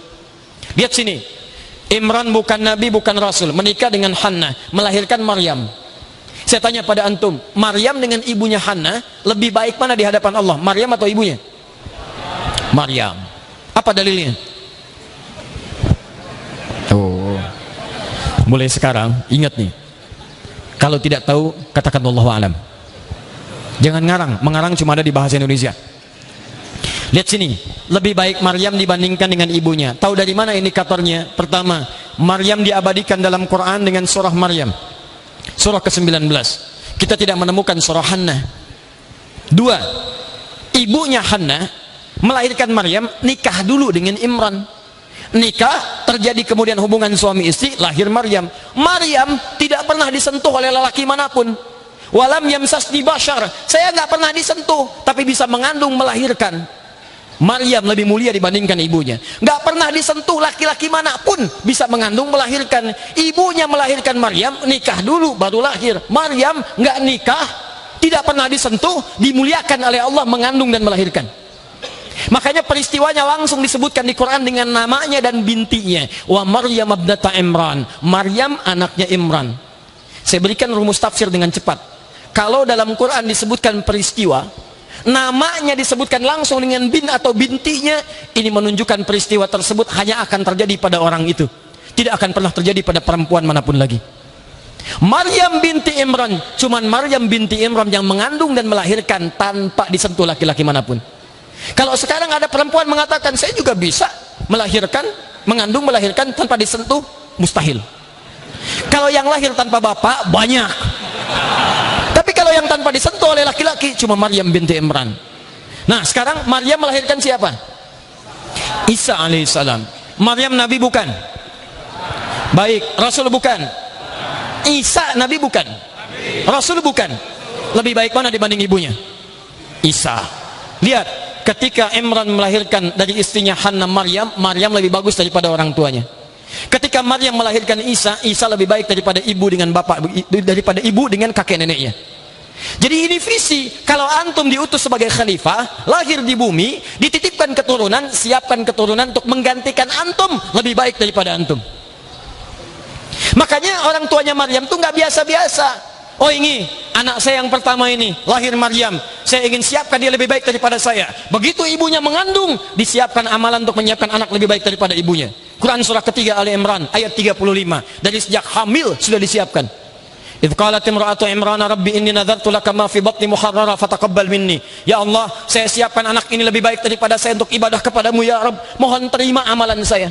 Lihat sini. Imran bukan nabi, bukan rasul, menikah dengan Hannah, melahirkan Maryam. Saya tanya pada antum, Maryam dengan ibunya Hannah lebih baik mana di hadapan Allah? Maryam atau ibunya? Maryam. Apa dalilnya? Oh. Mulai sekarang ingat nih. Kalau tidak tahu katakan wallahu alam. Jangan ngarang, mengarang cuma ada di bahasa Indonesia. Lihat sini, lebih baik Maryam dibandingkan dengan ibunya. Tahu dari mana indikatornya? Pertama, Maryam diabadikan dalam Quran dengan surah Maryam, surah ke-19. Kita tidak menemukan surah Hannah. Dua, ibunya Hannah melahirkan Maryam, nikah dulu dengan Imran. Nikah, terjadi kemudian hubungan suami istri, lahir Maryam. Maryam tidak pernah disentuh oleh lelaki manapun. Walam yamsasni bashar, saya nggak pernah disentuh, tapi bisa mengandung, melahirkan. Maryam lebih mulia dibandingkan ibunya. Nggak pernah disentuh laki-laki manapun, bisa mengandung, melahirkan. Ibunya melahirkan Maryam, nikah dulu baru lahir. Maryam nggak nikah, tidak pernah disentuh, dimuliakan oleh Allah, mengandung dan melahirkan. Makanya peristiwanya langsung disebutkan di Quran dengan namanya dan bintinya. Wa Maryam ibnata Imran, Maryam anaknya Imran. Saya berikan rumus tafsir dengan cepat. Kalau dalam Quran disebutkan peristiwa, namanya disebutkan langsung dengan bin atau bintinya, ini menunjukkan peristiwa tersebut hanya akan terjadi pada orang itu, tidak akan pernah terjadi pada perempuan manapun lagi. Maryam binti Imran, cuman Maryam binti Imran yang mengandung dan melahirkan tanpa disentuh laki-laki manapun. Kalau sekarang ada perempuan mengatakan saya juga bisa melahirkan, mengandung, melahirkan tanpa disentuh, mustahil. Kalau yang lahir tanpa bapak banyak, tapi kalau yang tanpa disentuh oleh laki-laki cuma Maryam binti Imran. Nah sekarang Maryam melahirkan siapa? Isa alaihissalam. Maryam nabi bukan? Baik, rasul bukan? Isa nabi bukan? Rasul bukan? Lebih baik mana dibanding ibunya? Isa. Lihat, ketika Imran melahirkan dari istrinya Hannah Maryam, Maryam lebih bagus daripada orang tuanya. Ketika Maryam melahirkan Isa, Isa lebih baik daripada ibu dengan bapak, daripada ibu dengan kakek neneknya. Jadi ini visi, kalau antum diutus sebagai khalifah, lahir di bumi, dititipkan keturunan, siapkan keturunan untuk menggantikan antum, lebih baik daripada antum. Makanya orang tuanya Maryam tuh nggak biasa-biasa. Oh ini anak saya yang pertama ini, lahir Maryam, saya ingin siapkan dia lebih baik daripada saya. Begitu ibunya mengandung, disiapkan amalan untuk menyiapkan anak lebih baik daripada ibunya. Quran surah ketiga Ali Imran ayat 35. Dari sejak hamil sudah disiapkan. Idz qalat imra'atu Imran rabbi inni nadzartu laka ma fi batni muharrara fataqabbal minni. Ya Allah, saya siapkan anak ini lebih baik daripada saya untuk ibadah kepadamu ya Rabb. Mohon terima amalan saya.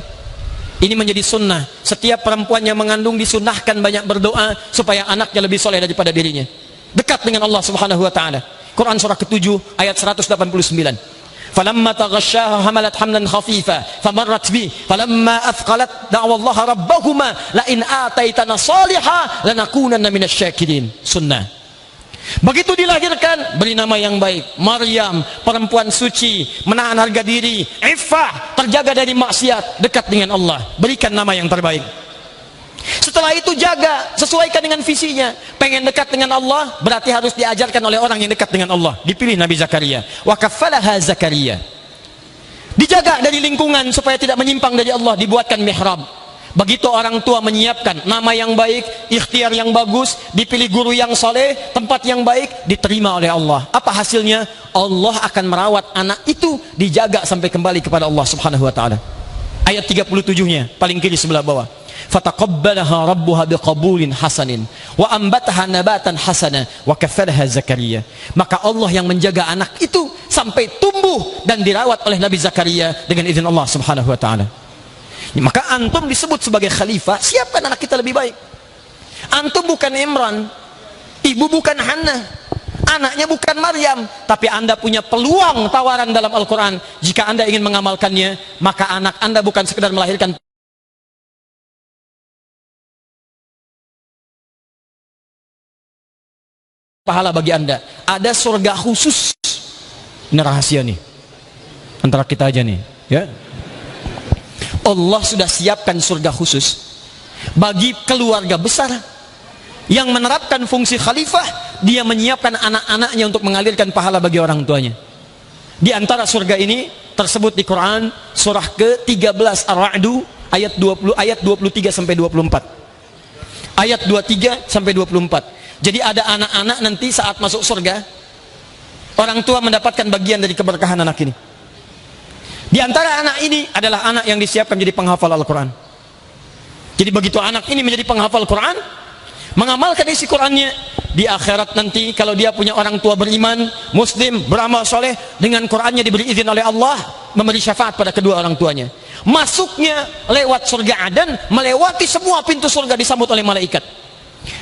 Ini menjadi sunnah. Setiap perempuan yang mengandung disunnahkan banyak berdoa supaya anaknya lebih soleh daripada dirinya. Dekat dengan Allah Subhanahu wa taala. Quran surah ke-7 ayat 189. فلما تغشاها حملت حملا خفيفا فمرت به فلما أثقلت دعوا الله ربهما لئن آتيتنا صالحا لنكونن من الشاكرين. Sunnah. Begitu dilahirkan, beri nama yang baik, Maryam, perempuan suci, menahan harga diri, iffah, terjaga dari maksiat, dekat dengan Allah, berikan nama yang terbaik. Setelah itu jaga, sesuaikan dengan visinya. Pengen dekat dengan Allah, berarti harus diajarkan oleh orang yang dekat dengan Allah. Dipilih Nabi Zakaria. Wa kaffalaha Zakaria. Dijaga dari lingkungan supaya tidak menyimpang dari Allah, dibuatkan mihrab. Begitu orang tua menyiapkan nama yang baik, ikhtiar yang bagus, dipilih guru yang soleh, tempat yang baik, diterima oleh Allah. Apa hasilnya? Allah akan merawat anak itu, dijaga sampai kembali kepada Allah Subhanahu wa taala. Ayat 37-nya, paling kiri sebelah bawah. Fataqabbalaha rabbuha biqabulin hasanin wa ambataha nabatan hasana wa kaffalaha Zakaria. Maka Allah yang menjaga anak itu sampai tumbuh dan dirawat oleh Nabi Zakaria dengan izin Allah Subhanahu wa taala. Maka antum disebut sebagai khalifah, siapkan anak kita lebih baik. Antum bukan Imran, ibu bukan Hannah, anaknya bukan Maryam, tapi anda punya peluang tawaran dalam Al-Quran. Jika anda ingin mengamalkannya, maka anak anda bukan sekedar melahirkan pahala bagi anda, ada surga khusus. Ini rahasia nih, antara kita aja nih ya. Allah sudah siapkan surga khusus bagi keluarga besar yang menerapkan fungsi khalifah. Dia menyiapkan anak-anaknya untuk mengalirkan pahala bagi orang tuanya. Di antara surga ini tersebut di Quran surah ke-13 Ar-Ra'd ayat 23 sampai 24. Ayat 23 sampai 24. Jadi ada anak-anak nanti saat masuk surga, orang tua mendapatkan bagian dari keberkahan anak ini. Di antara anak ini adalah anak yang disiapkan jadi penghafal Al-Quran. Jadi begitu anak ini menjadi penghafal Quran, mengamalkan isi Qurannya, di akhirat nanti kalau dia punya orang tua beriman, muslim, beramal soleh, dengan Qurannya diberi izin oleh Allah memberi syafaat pada kedua orang tuanya. Masuknya lewat surga Aden, melewati semua pintu surga, disambut oleh malaikat.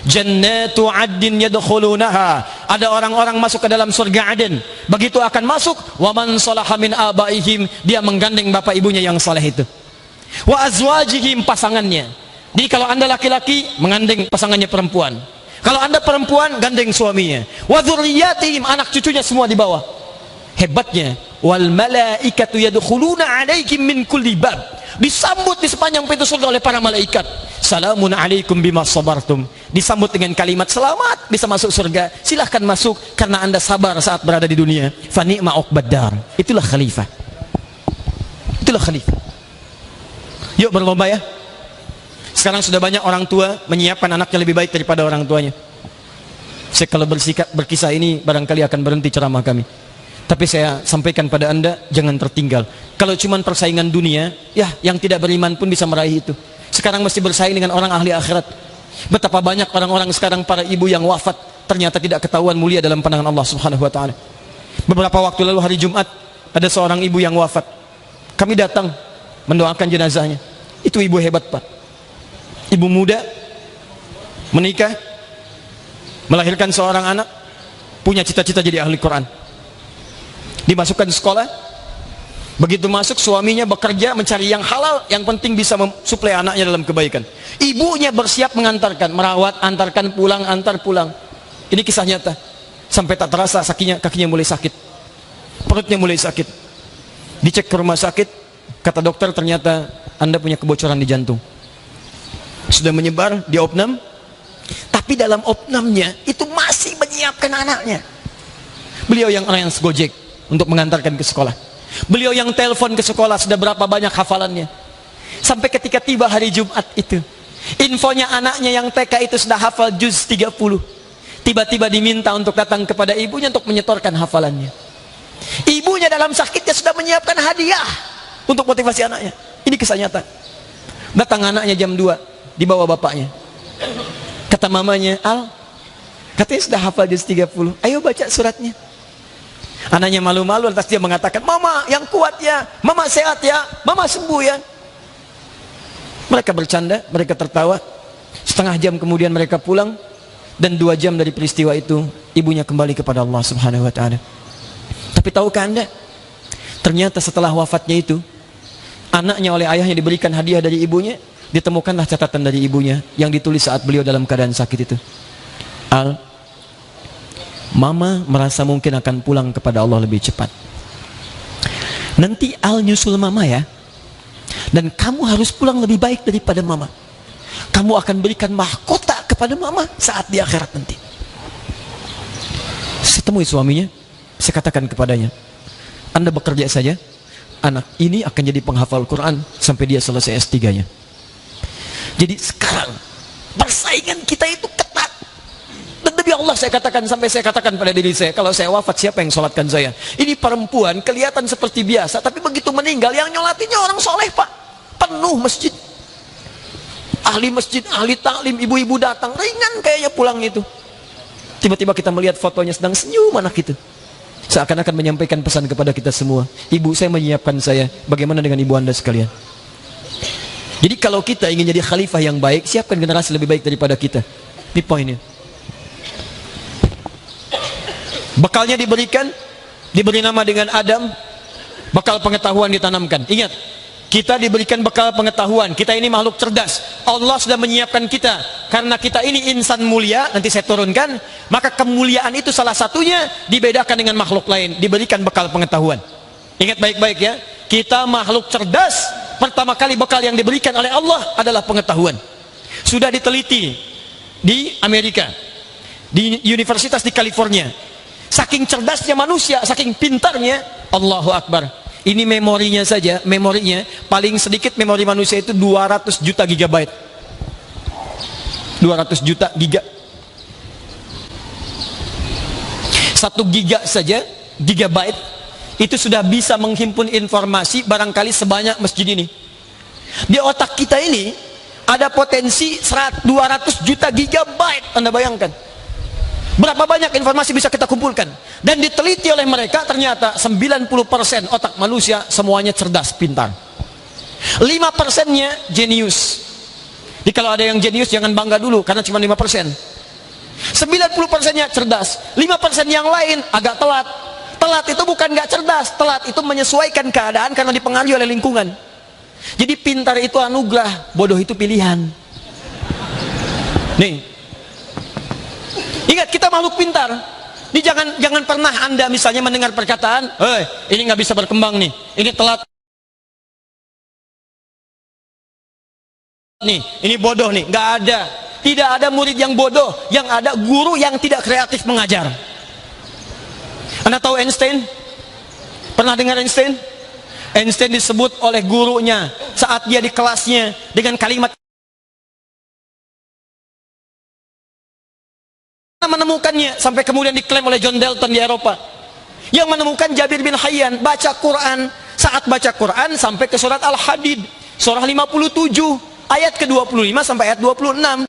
Jannatu Adin yadkhulunaha. Ada orang-orang masuk ke dalam surga Aden. Begitu akan masuk, wa man salaha min abaihim, dia menggandeng bapak ibunya yang saleh itu. Wa azwajihim, pasangannya. Jadi kalau anda laki-laki, menggandeng pasangannya perempuan. Kalau anda perempuan, gandeng suaminya. Wa dzurriyyatihim, anak cucunya semua di bawah. Hebatnya, wal malaikatu yadkhuluna 'alaikum min kulli bab. Disambut di sepanjang pintu surga oleh para malaikat. Salamun alaikum bima sabartum. Disambut dengan kalimat selamat, bisa masuk surga. Silahkan masuk karena anda sabar saat berada di dunia. Fa ni'ma uqbaddar. Itulah khalifah. Itulah khalifah. Yuk berlomba ya. Sekarang sudah banyak orang tua menyiapkan anaknya lebih baik daripada orang tuanya. Saya kalau berkisah ini barangkali akan berhenti ceramah kami. Tapi saya sampaikan pada anda, jangan tertinggal. Kalau cuma persaingan dunia, ya yang tidak beriman pun bisa meraih itu. Sekarang mesti bersaing dengan orang ahli akhirat. Betapa banyak orang-orang sekarang, para ibu yang wafat, ternyata tidak ketahuan mulia dalam pandangan Allah Subhanahu wa taala. Beberapa waktu lalu hari Jumat, ada seorang ibu yang wafat. Kami datang mendoakan jenazahnya. Itu ibu hebat, Pak. Ibu muda menikah, melahirkan seorang anak, punya cita-cita jadi ahli Quran. Dimasukkan sekolah. Begitu masuk, suaminya bekerja mencari yang halal, yang penting bisa mensuplai anaknya dalam kebaikan. Ibunya bersiap mengantarkan, merawat, antarkan pulang, antar pulang. Ini kisah nyata. Sampai tak terasa kakinya mulai sakit, perutnya mulai sakit. Dicek ke rumah sakit, kata dokter ternyata anda punya kebocoran di jantung. Sudah menyebar di opnam, tapi dalam opnamnya itu masih menyiapkan anaknya. Beliau yang Gojek untuk mengantarkan ke sekolah. Beliau yang telepon ke sekolah, sudah berapa banyak hafalannya. Sampai ketika tiba hari Jumat itu, infonya anaknya yang TK itu sudah hafal juz 30. Tiba-tiba diminta untuk datang kepada ibunya untuk menyetorkan hafalannya. Ibunya dalam sakitnya sudah menyiapkan hadiah untuk motivasi anaknya. Ini kisah nyata. Datang anaknya jam 2, dibawa bapaknya. Kata mamanya, Al, katanya sudah hafal juz 30, ayo baca suratnya. Anaknya malu-malu, lantas dia mengatakan, mama yang kuat ya, mama sehat ya, mama sembuh ya. Mereka bercanda, mereka tertawa. Setengah jam kemudian mereka pulang, dan 2 jam dari peristiwa itu ibunya kembali kepada Allah Subhanahu wa taala. Tapi tahukah anda, ternyata setelah wafatnya itu, anaknya oleh ayahnya diberikan hadiah dari ibunya. Ditemukanlah catatan dari ibunya yang ditulis saat beliau dalam keadaan sakit itu. Al, mama merasa mungkin akan pulang kepada Allah lebih cepat. Nanti Al nyusul mama ya. Dan kamu harus pulang lebih baik daripada mama. Kamu akan berikan mahkota kepada mama saat di akhirat nanti. Saya temui suaminya, saya katakan kepadanya, anda bekerja saja, anak ini akan jadi penghafal Quran sampai dia selesai S3-nya. Jadi sekarang persaingan kita itu ketat. Dan demi Allah saya katakan, sampai saya katakan pada diri saya, kalau saya wafat siapa yang sholatkan saya? Ini perempuan kelihatan seperti biasa, tapi begitu meninggal yang nyolatinnya orang soleh, Pak. Penuh masjid. Ahli masjid, ahli taklim, ibu-ibu datang, ringan kayaknya pulang itu. Tiba-tiba kita melihat fotonya sedang senyum anak itu. Seakan-akan menyampaikan pesan kepada kita semua. Ibu saya menyiapkan saya, bagaimana dengan ibu anda sekalian? Jadi kalau kita ingin jadi khalifah yang baik, siapkan generasi lebih baik daripada kita. Ini poinnya. Bekalnya diberikan, diberi nama dengan Adam, bekal pengetahuan ditanamkan. Ingat, kita diberikan bekal pengetahuan. Kita ini makhluk cerdas. Allah sudah menyiapkan kita. Karena kita ini insan mulia, nanti saya turunkan, maka kemuliaan itu salah satunya dibedakan dengan makhluk lain, diberikan bekal pengetahuan. Ingat baik-baik ya, kita makhluk cerdas. Pertama kali bekal yang diberikan oleh Allah adalah pengetahuan. Sudah diteliti di Amerika, di Universitas di California. Saking cerdasnya manusia, saking pintarnya, Allahu Akbar. Ini memorinya saja, memorinya paling sedikit memori manusia itu 200 juta gigabyte. 200 juta giga. 1 giga saja, gigabyte, itu sudah bisa menghimpun informasi barangkali sebanyak masjid ini. Di otak kita ini ada potensi 200 juta gigabyte. Anda bayangkan berapa banyak informasi bisa kita kumpulkan. Dan diteliti oleh mereka, ternyata 90% otak manusia semuanya cerdas, pintar. 5%-nya jenius. Jadi kalau ada yang jenius jangan bangga dulu, karena cuma 5%. 90%-nya cerdas. 5% yang lain agak telat. Telat itu bukan nggak cerdas, telat itu menyesuaikan keadaan karena dipengaruhi oleh lingkungan. Jadi pintar itu anugerah, bodoh itu pilihan. Nih, ingat kita makhluk pintar. Ini jangan pernah Anda misalnya mendengar perkataan, ini nggak bisa berkembang nih, ini telat nih, ini bodoh nih. Nggak ada. Tidak ada murid yang bodoh, yang ada guru yang tidak kreatif mengajar. Anda tahu Einstein? Pernah dengar Einstein? Einstein disebut oleh gurunya saat dia di kelasnya dengan kalimat menemukannya, sampai kemudian diklaim oleh John Dalton di Eropa. Yang menemukan Jabir bin Hayyan baca Quran, saat baca Quran sampai ke surat Al-Hadid, surah 57 ayat ke-25 sampai ayat 26.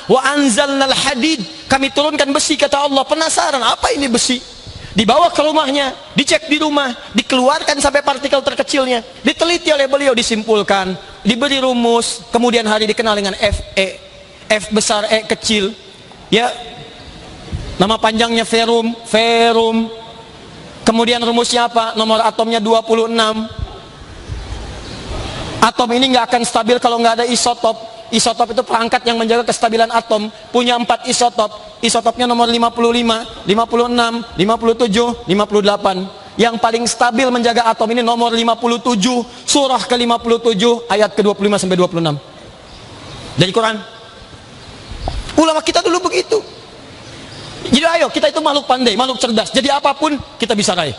Wa anzalnal hadid, kami turunkan besi, kata Allah. Penasaran, apa ini besi? Dibawa ke rumahnya, dicek di rumah, dikeluarkan sampai partikel terkecilnya, diteliti oleh beliau, disimpulkan, diberi rumus, kemudian hari dikenal dengan Fe, F besar, E kecil, ya, nama panjangnya ferum, kemudian rumusnya apa? Nomor atomnya 26. Atom ini nggak akan stabil kalau nggak ada isotop. Isotop itu perangkat yang menjaga kestabilan atom. Punya 4 isotop. Isotopnya nomor 55, 56, 57, 58. Yang paling stabil menjaga atom ini nomor 57, surah ke-57 ayat ke-25 sampai 26. Dari Quran. Ulama kita dulu begitu. Jadi ayo, kita itu makhluk pandai, makhluk cerdas. Jadi apapun kita bisa raih.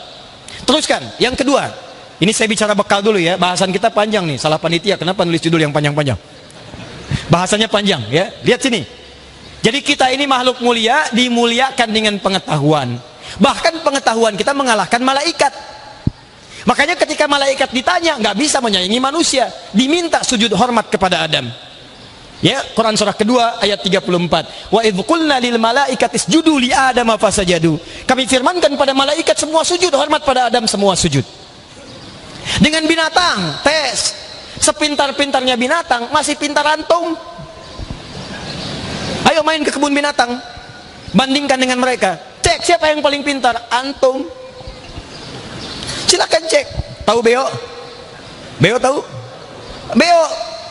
Teruskan. Yang kedua, ini saya bicara bekal dulu ya. Bahasan kita panjang nih. Salah panitia, kenapa nulis judul yang panjang-panjang? Bahasanya panjang ya. Lihat sini. Jadi kita ini makhluk mulia, dimuliakan dengan pengetahuan. Bahkan pengetahuan kita mengalahkan malaikat. Makanya ketika malaikat ditanya, nggak bisa menyaingi manusia, diminta sujud hormat kepada Adam. Ya, Quran surah kedua ayat 34. Wa idz qulna lil malaikati isjudu li Adam fasajadu. Kami firmankan pada malaikat semua sujud hormat pada Adam, semua sujud. Dengan binatang, tes. Sepintar-pintarnya binatang, masih pintar antum. Ayo main ke kebun binatang, bandingkan dengan mereka. Cek siapa yang paling pintar, antum. Silakan cek. Tahu Beo? Beo tahu? Beo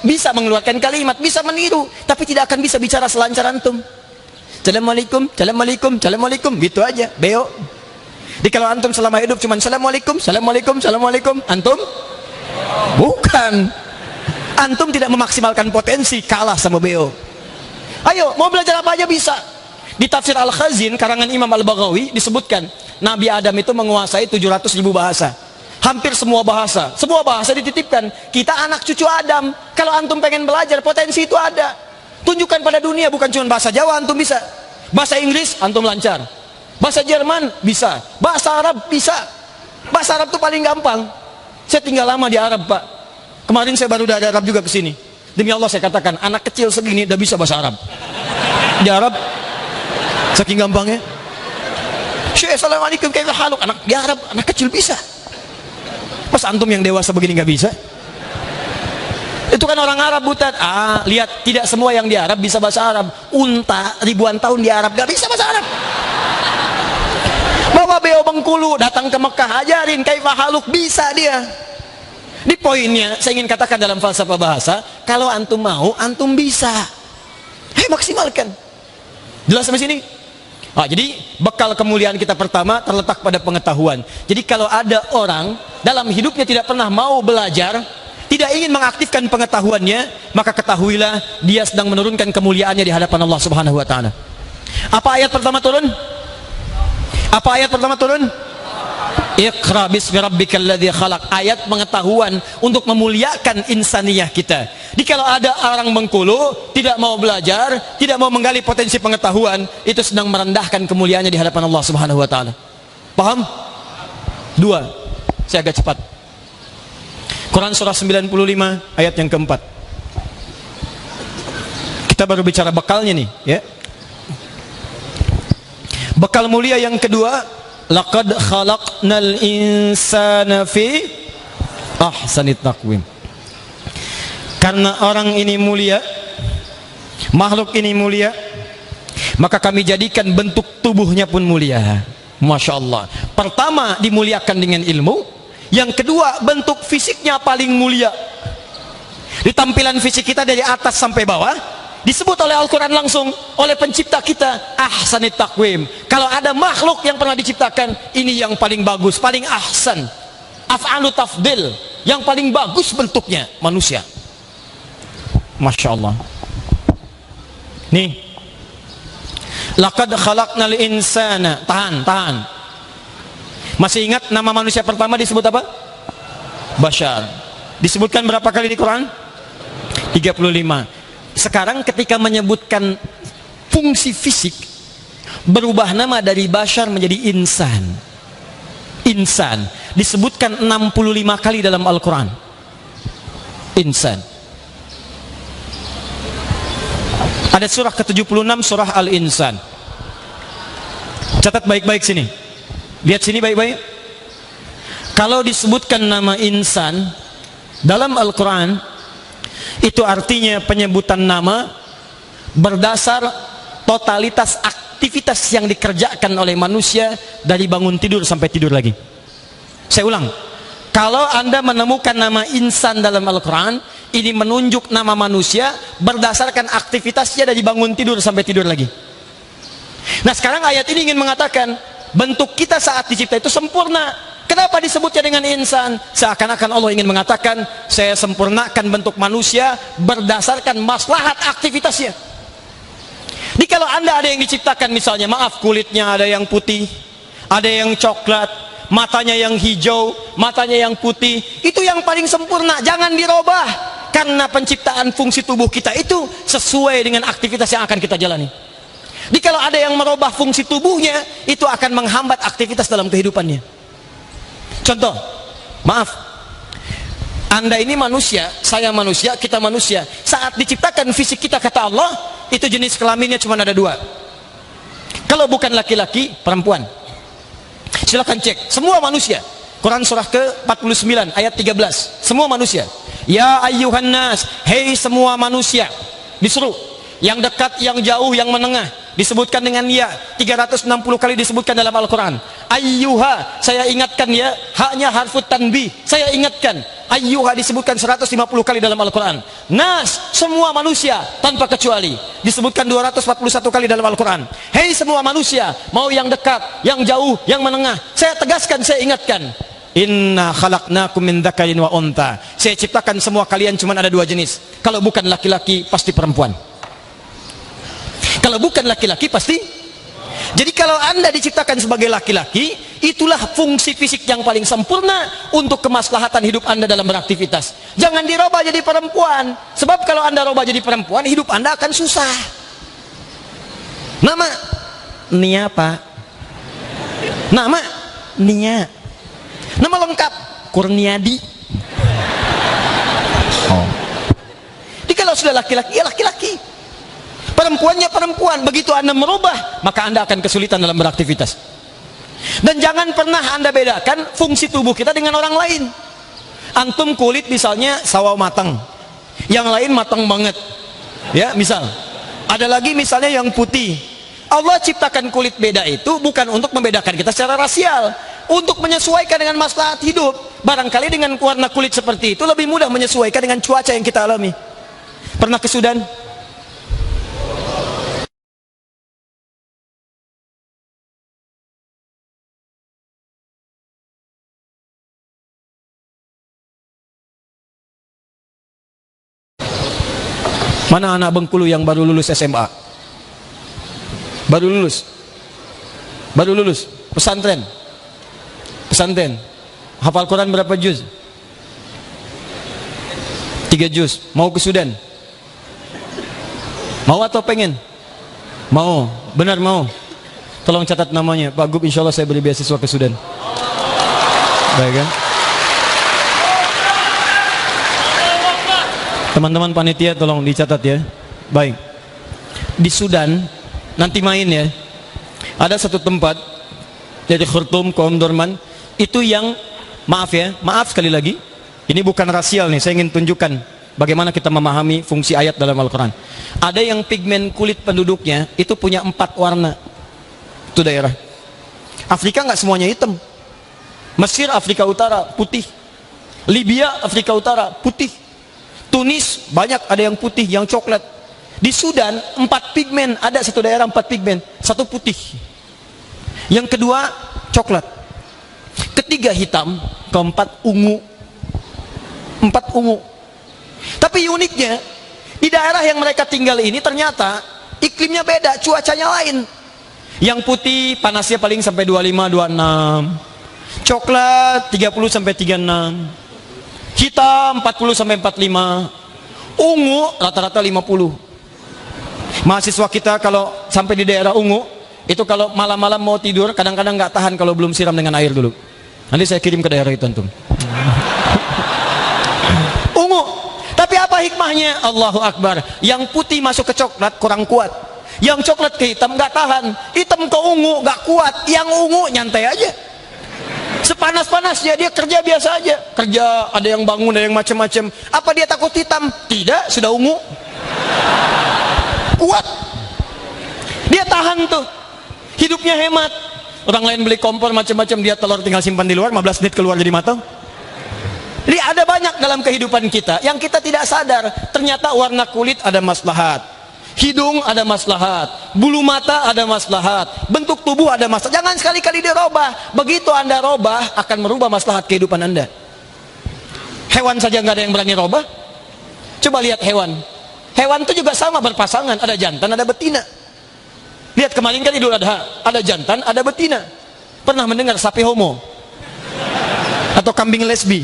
bisa mengeluarkan kalimat, bisa meniru, tapi tidak akan bisa bicara selancar antum. Assalamualaikum, assalamualaikum, assalamualaikum, gitu aja. Beo. Jadi kalau antum selama hidup cuma assalamualaikum, assalamualaikum, assalamualaikum, antum bukan. Antum tidak memaksimalkan potensi, kalah sama Beo. Ayo, mau belajar apa aja bisa. Di tafsir Al-Khazin karangan Imam Al-Baghawi disebutkan Nabi Adam itu menguasai 700.000 bahasa. Hampir semua bahasa dititipkan. Kita anak cucu Adam. Kalau antum pengen belajar, potensi itu ada. Tunjukkan pada dunia, bukan cuma bahasa Jawa antum bisa. Bahasa Inggris antum lancar. Bahasa Jerman bisa. Bahasa Arab bisa. Bahasa Arab itu paling gampang. Saya tinggal lama di Arab, Pak. Kemarin saya baru dari Arab juga ke sini. Demi Allah saya katakan, anak kecil segini udah bisa bahasa Arab. Di Arab saking gampangnya. Syekh, assalamualaikum, kaifa haluk? Anak di Arab, anak kecil bisa. Pas antum yang dewasa begini nggak bisa? Itu kan orang Arab, butat. Lihat, tidak semua yang di Arab bisa bahasa Arab. Unta ribuan tahun di Arab nggak bisa bahasa Arab. Bawa Beo Bengkulu datang ke Mekah, ajarin kaifa haluk, bisa dia. Di poinnya saya ingin katakan dalam falsafah bahasa, kalau antum mau, antum bisa. Maksimalkan. Jelas sampai sini? Jadi bekal kemuliaan kita pertama terletak pada pengetahuan. Jadi kalau ada orang dalam hidupnya tidak pernah mau belajar, tidak ingin mengaktifkan pengetahuannya, maka ketahuilah dia sedang menurunkan kemuliaannya di hadapan Allah Subhanahu wa taala. Apa ayat pertama turun? Apa ayat pertama turun? Iqra bismi rabbikal ladzi khalaq. Ayat pengetahuan untuk memuliakan insaniyah kita. Jadi kalau ada orang Bengkulu tidak mau belajar, tidak mau menggali potensi pengetahuan, itu sedang merendahkan kemuliaannya di hadapan Allah Subhanahu wa taala. Paham? Dua. Saya agak cepat. Quran surah 95 ayat yang keempat. Kita baru bicara bekalnya nih, ya. Bekal mulia yang kedua, laqad khalaqnal insana fi ahsanit taqwim. Karena orang ini mulia, makhluk ini mulia, maka kami jadikan bentuk tubuhnya pun mulia. Masya Allah. Pertama dimuliakan dengan ilmu, yang kedua bentuk fisiknya paling mulia. Di tampilan fisik kita dari atas sampai bawah disebut oleh Al-Quran langsung oleh pencipta kita ahsanit taqwim. Kalau ada makhluk yang pernah diciptakan, ini yang paling bagus, paling ahsan, af'alu tafdil, yang paling bagus bentuknya manusia. Masya Allah. Nih, laqad khalaqnal insana. Tahan. Masih ingat nama manusia pertama disebut apa? Bashar. Disebutkan berapa kali di Quran? 35. Sekarang ketika menyebutkan fungsi fisik, berubah nama dari Bashar menjadi insan. Insan disebutkan 65 kali dalam Al-Quran. Insan. Ada surah ke-76, surah Al-Insan. Catat baik-baik sini. Lihat sini baik-baik. Kalau disebutkan nama insan dalam Al-Quran, itu artinya penyebutan nama berdasar totalitas aktivitas yang dikerjakan oleh manusia dari bangun tidur sampai tidur lagi. Saya ulang. Kalau Anda menemukan nama insan dalam Al-Quran, ini menunjuk nama manusia berdasarkan aktivitasnya dari bangun tidur sampai tidur lagi. Nah sekarang ayat ini ingin mengatakan bentuk kita saat dicipta itu sempurna. Kenapa disebutnya dengan insan? Seakan-akan Allah ingin mengatakan, saya sempurnakan bentuk manusia berdasarkan maslahat aktivitasnya. Jadi kalau Anda ada yang diciptakan misalnya, maaf, kulitnya ada yang putih, ada yang coklat, matanya yang hijau, matanya yang putih, itu yang paling sempurna, jangan dirubah. Karena penciptaan fungsi tubuh kita itu sesuai dengan aktivitas yang akan kita jalani. Jadi kalau ada yang merubah fungsi tubuhnya, itu akan menghambat aktivitas dalam kehidupannya. Contoh, maaf, Anda ini manusia, saya manusia, kita manusia. Saat diciptakan fisik kita, kata Allah, itu jenis kelaminnya cuma ada dua. Kalau bukan laki-laki, perempuan. Silakan cek, semua manusia. Quran surah ke-49 ayat 13. Semua manusia. Ya ayyuhan nas, hei semua manusia. Disuruh. Yang dekat, yang jauh, yang menengah. Disebutkan dengan ya. 360 kali disebutkan dalam Al-Quran. Ayyuha, saya ingatkan ya. Haknya harfut tanbih. Saya ingatkan. Ayyuha disebutkan 150 kali dalam Al-Quran. Nas, semua manusia tanpa kecuali. Disebutkan 241 kali dalam Al-Quran. Hei semua manusia, mau yang dekat, yang jauh, yang menengah. Saya tegaskan, saya ingatkan. Inna khalaqnakum min dzakarin wa untha. Saya ciptakan semua kalian cuma ada dua jenis. Kalau bukan laki-laki pasti perempuan. Kalau bukan laki-laki pasti. Jadi kalau Anda diciptakan sebagai laki-laki, itulah fungsi fisik yang paling sempurna untuk kemaslahatan hidup Anda dalam beraktivitas. Jangan dirubah jadi perempuan. Sebab kalau Anda rubah jadi perempuan, hidup Anda akan susah. Nama Nia, Pak. Nama Nia. Nama lengkap Kurniadi. Oh. Jadi kalau sudah laki-laki, ya laki-laki. Perempuannya perempuan. Begitu Anda merubah, maka Anda akan kesulitan dalam beraktivitas. Dan jangan pernah Anda bedakan fungsi tubuh kita dengan orang lain. Antum kulit misalnya sawo matang, yang lain matang banget. Ya, misal. Ada lagi misalnya yang putih. Allah ciptakan kulit beda itu bukan untuk membedakan kita secara rasial, untuk menyesuaikan dengan maslahat hidup. Barangkali dengan warna kulit seperti itu lebih mudah menyesuaikan dengan cuaca yang kita alami. Pernah ke Sudan? Mana anak Bengkulu yang baru lulus SMA? Baru lulus? pesantren. Pesantren. Hafal Quran berapa juz? 3 juz. Mau ke Sudan? Mau atau pengen? Mau. Benar mau. Tolong catat namanya. Pak Gub, insya Allah saya beri beasiswa ke Sudan. Baik kan? Teman-teman panitia tolong dicatat ya. Baik. Di Sudan nanti main ya. Ada satu tempat dari Khartoum ke Omdurman itu yang maaf sekali lagi. Ini bukan rasial nih, saya ingin tunjukkan bagaimana kita memahami fungsi ayat dalam Al-Quran. Ada yang pigmen kulit penduduknya itu punya 4 warna. Itu daerah. Afrika nggak semuanya hitam. Mesir, Afrika Utara, putih. Libya, Afrika Utara, putih. Tunis, banyak ada yang putih, yang coklat. Di Sudan, 4 pigmen. Ada satu daerah 4 pigmen. Satu putih. Yang kedua, coklat. Ketiga hitam. Keempat, ungu. 4 ungu. Tapi uniknya, di daerah yang mereka tinggal ini ternyata iklimnya beda, cuacanya lain. Yang putih panasnya paling sampai 25, 26. Coklat 30 sampai 36. Hitam 40 sampai 45. Ungu rata-rata 50. Mahasiswa kita kalau sampai di daerah ungu, itu kalau malam-malam mau tidur kadang-kadang nggak tahan kalau belum siram dengan air dulu. Nanti saya kirim ke daerah itu antum. Ungu. Tapi apa hikmahnya? Allahu Akbar. Yang putih masuk ke coklat kurang kuat. Yang coklat ke hitam nggak tahan. Hitam ke ungu nggak kuat. Yang ungu nyantai aja. Sepanas-panasnya dia kerja biasa aja. Kerja, ada yang bangun, ada yang macam-macam. Apa dia takut hitam? Tidak, sudah ungu. Kuat. Dia tahan tuh. Hidupnya hemat. Orang lain beli kompor macam-macam, dia telur tinggal simpan di luar, 15 menit keluar jadi matang. Jadi ada banyak dalam kehidupan kita yang kita tidak sadar. Ternyata warna kulit ada maslahat, hidung ada maslahat, bulu mata ada maslahat, bentuk tubuh ada maslahat. Jangan sekali-kali dirubah. Begitu Anda robah akan merubah maslahat kehidupan Anda. Hewan saja nggak ada yang berani robah. Coba lihat hewan. Hewan itu juga sama berpasangan, ada jantan, ada betina. Lihat kemarin kan Idul Adha, ada jantan, ada betina. Pernah mendengar sapi homo? Atau kambing lesbi?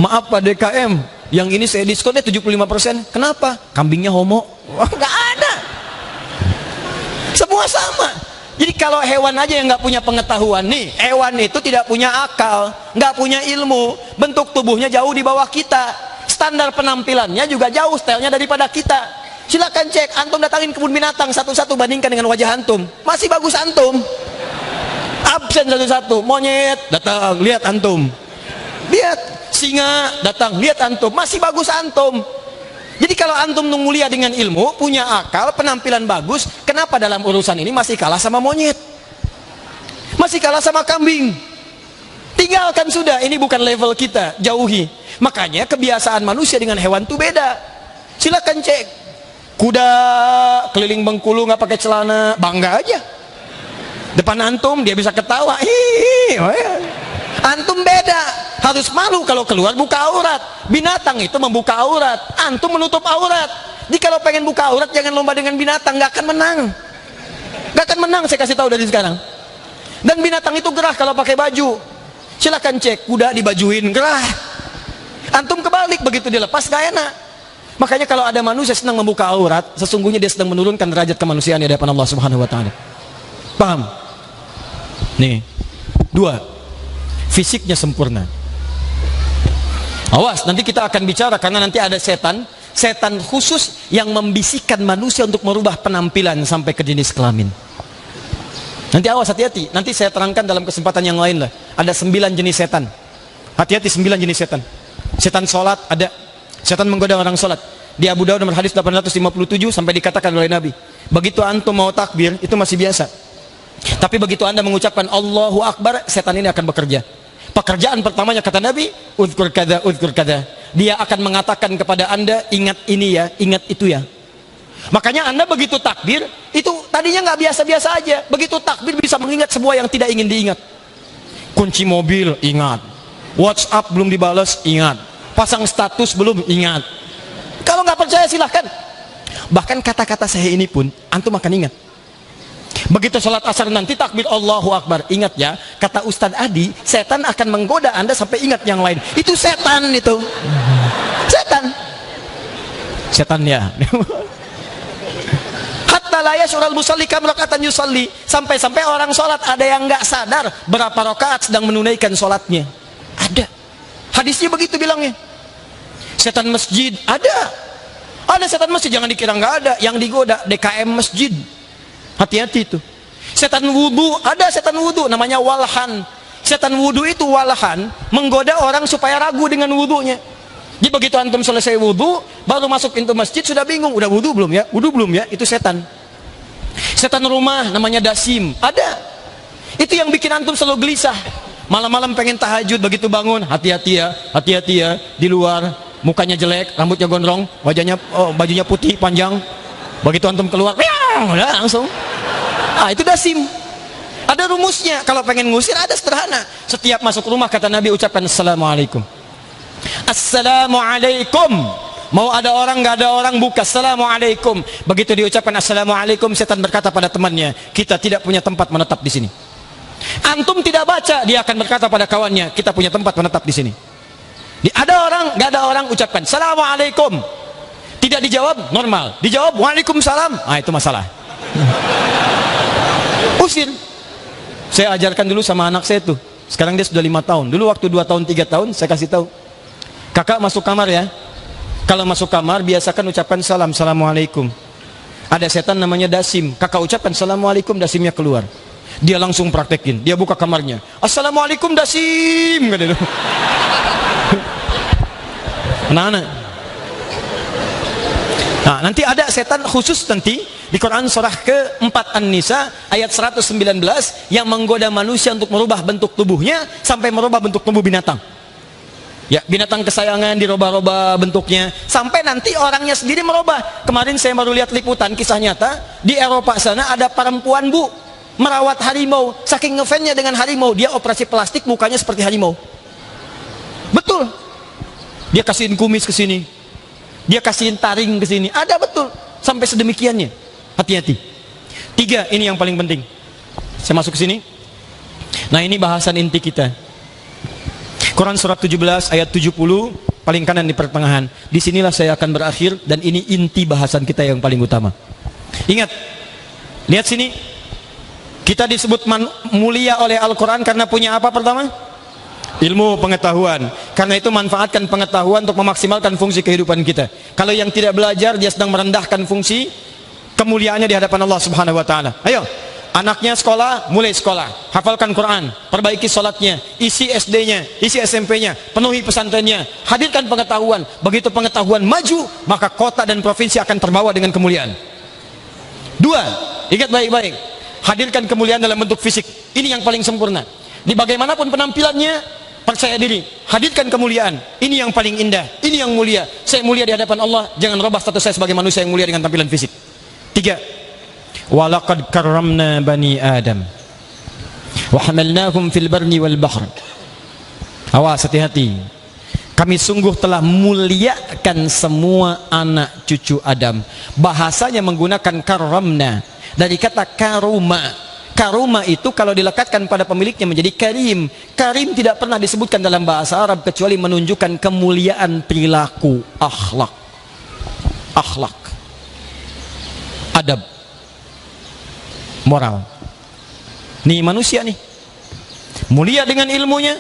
Maaf Pak DKM, yang ini saya diskonnya 75%. Kenapa? Kambingnya homo. Wah, nggak ada. Semua sama. Jadi kalau hewan aja yang nggak punya pengetahuan nih, hewan itu tidak punya akal, nggak punya ilmu, bentuk tubuhnya jauh di bawah kita, standar penampilannya juga jauh stylenya daripada kita. Silakan cek, antum datangin kebun binatang satu-satu, bandingkan dengan wajah antum, masih bagus antum. Absen satu-satu, monyet datang, lihat antum. Lihat singa datang, lihat antum, masih bagus antum. Jadi kalau antum mulia dengan ilmu, punya akal, penampilan bagus, kenapa dalam urusan ini masih kalah sama monyet? Masih kalah sama kambing? Tinggalkan sudah, ini bukan level kita, jauhi. Makanya kebiasaan manusia dengan hewan itu beda. Silakan cek. Kuda keliling Bengkulu nggak pakai celana, bangga aja. Depan antum dia bisa ketawa. Hihi, oh ya. Antum beda, harus malu kalau keluar buka aurat. Binatang itu membuka aurat, antum menutup aurat. Jadi kalau pengen buka aurat jangan lomba dengan binatang, nggak akan menang. Nggak akan menang, saya kasih tahu dari sekarang. Dan binatang itu gerah kalau pakai baju. Silakan cek, kuda dibajuin gerah. Antum kebalik, begitu dilepas gak enak. Makanya kalau ada manusia senang membuka aurat, sesungguhnya dia sedang menurunkan derajat kemanusiaan di hadapan Allah Subhanahu wa taala. Paham? Nih. 2. Fisiknya sempurna. Awas, nanti kita akan bicara karena nanti ada setan khusus yang membisikkan manusia untuk merubah penampilan sampai ke jenis kelamin. Nanti awas, hati-hati. Nanti saya terangkan dalam kesempatan yang lain lah. Ada 9 jenis setan. Hati-hati, 9 jenis setan. Setan sholat ada. Setan menggoda orang sholat. Di Abu Daud nomor hadis 857 sampai dikatakan oleh Nabi, begitu antum mau takbir itu masih biasa. Tapi begitu Anda mengucapkan Allahu Akbar, setan ini akan bekerja. Pekerjaan pertamanya kata Nabi, uzkur kada, uzkur kada. Dia akan mengatakan kepada Anda, ingat ini ya, ingat itu ya. Makanya Anda begitu takbir, itu tadinya nggak biasa-biasa aja. Begitu takbir bisa mengingat sebuah yang tidak ingin diingat. Kunci mobil, ingat. WhatsApp belum dibalas, ingat. Pasang status belum, ingat. Kalau nggak percaya silahkan. Bahkan kata-kata saya ini pun antum akan ingat. Begitu sholat asar nanti takbir Allahu Akbar. Ingat ya, kata Ustadz Adi, setan akan menggoda Anda sampai ingat yang lain. Itu setan itu. Setan. Setan ya. Hatta la yash'urul musalli kam raka'atan yusalli. Sampai-sampai orang sholat ada yang nggak sadar berapa rakaat sedang menunaikan sholatnya. Ada. Hadisnya begitu bilangnya. Setan masjid ada. Ada setan masjid, jangan dikira nggak ada. Yang digoda DKM masjid. Hati-hati itu. Setan wudu, ada setan wudu namanya walhan. Setan wudu itu walhan menggoda orang supaya ragu dengan wudunya. Jadi begitu antum selesai wudu, baru masuk pintu masjid sudah bingung, udah wudu belum ya? Wudu belum ya? Itu setan. Setan rumah namanya dasim, ada. Itu yang bikin antum selalu gelisah. Malam-malam pengen tahajud, begitu bangun, hati-hati ya, di luar mukanya jelek, rambutnya gondrong, wajahnya bajunya putih panjang. Begitu antum keluar, udah langsung. Ah, itu dasim. Ada rumusnya. Kalau pengen ngusir ada sederhana. Setiap masuk rumah kata Nabi ucapkan assalamualaikum. Assalamualaikum. Mau ada orang nggak ada orang buka assalamualaikum. Begitu diucapkan assalamualaikum, setan berkata pada temannya, kita tidak punya tempat menetap di sini. Antum tidak baca, dia akan berkata pada kawannya, kita punya tempat menetap di sini. Ada orang nggak ada orang ucapkan assalamualaikum. Tidak dijawab normal, dijawab waalaikumsalam. Ah, itu masalah. Usir. Saya ajarkan dulu sama anak saya tuh. Sekarang dia sudah 5 tahun. Dulu waktu 2 tahun 3 tahun saya kasih tahu. Kakak masuk kamar ya. Kalau masuk kamar biasakan ucapkan salam, assalamualaikum. Ada setan namanya dasim. Kakak ucapkan assalamualaikum, dasimnya keluar. Dia langsung praktekin. Dia buka kamarnya. Assalamualaikum dasim. Anak-anak. Nah, nanti ada setan khusus nanti di Quran surah ke-4 An-Nisa ayat 119 yang menggoda manusia untuk merubah bentuk tubuhnya sampai merubah bentuk tubuh binatang. Ya, binatang kesayangan dirubah-rubah bentuknya sampai nanti orangnya sendiri merubah. Kemarin saya baru lihat liputan kisah nyata di Eropa sana ada perempuan bu merawat harimau. Saking ngefansnya dengan harimau, dia operasi plastik mukanya seperti harimau. Betul. Dia kasihin kumis ke sini. Dia kasihin taring ke sini. Ada betul. Sampai sedemikiannya. Hati-hati. 3, ini yang paling penting. Saya masuk ke sini. Nah, ini bahasan inti kita. Quran surat 17 ayat 70 paling kanan di pertengahan. Disinilah saya akan berakhir dan ini inti bahasan kita yang paling utama. Ingat. Lihat sini. Kita disebut mulia oleh Al-Quran karena punya apa pertama? Ilmu pengetahuan. Karena itu manfaatkan pengetahuan untuk memaksimalkan fungsi kehidupan kita. Kalau yang tidak belajar dia sedang merendahkan fungsi kemuliaannya di hadapan Allah Subhanahu wa taala. Ayo, anaknya sekolah, mulai sekolah, hafalkan Quran, perbaiki salatnya, isi SD-nya, isi SMP-nya, penuhi pesantrennya, hadirkan pengetahuan. Begitu pengetahuan maju, maka kota dan provinsi akan terbawa dengan kemuliaan. 2, ingat baik-baik. Hadirkan kemuliaan dalam bentuk fisik. Ini yang paling sempurna. Di bagaimanapun penampilannya, percaya diri, hadirkan kemuliaan. Ini yang paling indah, ini yang mulia. Saya mulia di hadapan Allah, jangan rubah status saya sebagai manusia yang mulia dengan tampilan fisik. 3, walaqad karramna bani Adam wa hamalnahum fil barri wal bahr. Awas, hati-hati. Kami sungguh telah muliakan semua anak cucu Adam. Bahasanya menggunakan karramna dari kata karuma. Karuma itu kalau dilekatkan pada pemiliknya menjadi karim. Karim tidak pernah disebutkan dalam bahasa Arab kecuali menunjukkan kemuliaan perilaku, akhlak. Akhlak. Adab. Moral. Nih manusia nih. Mulia dengan ilmunya,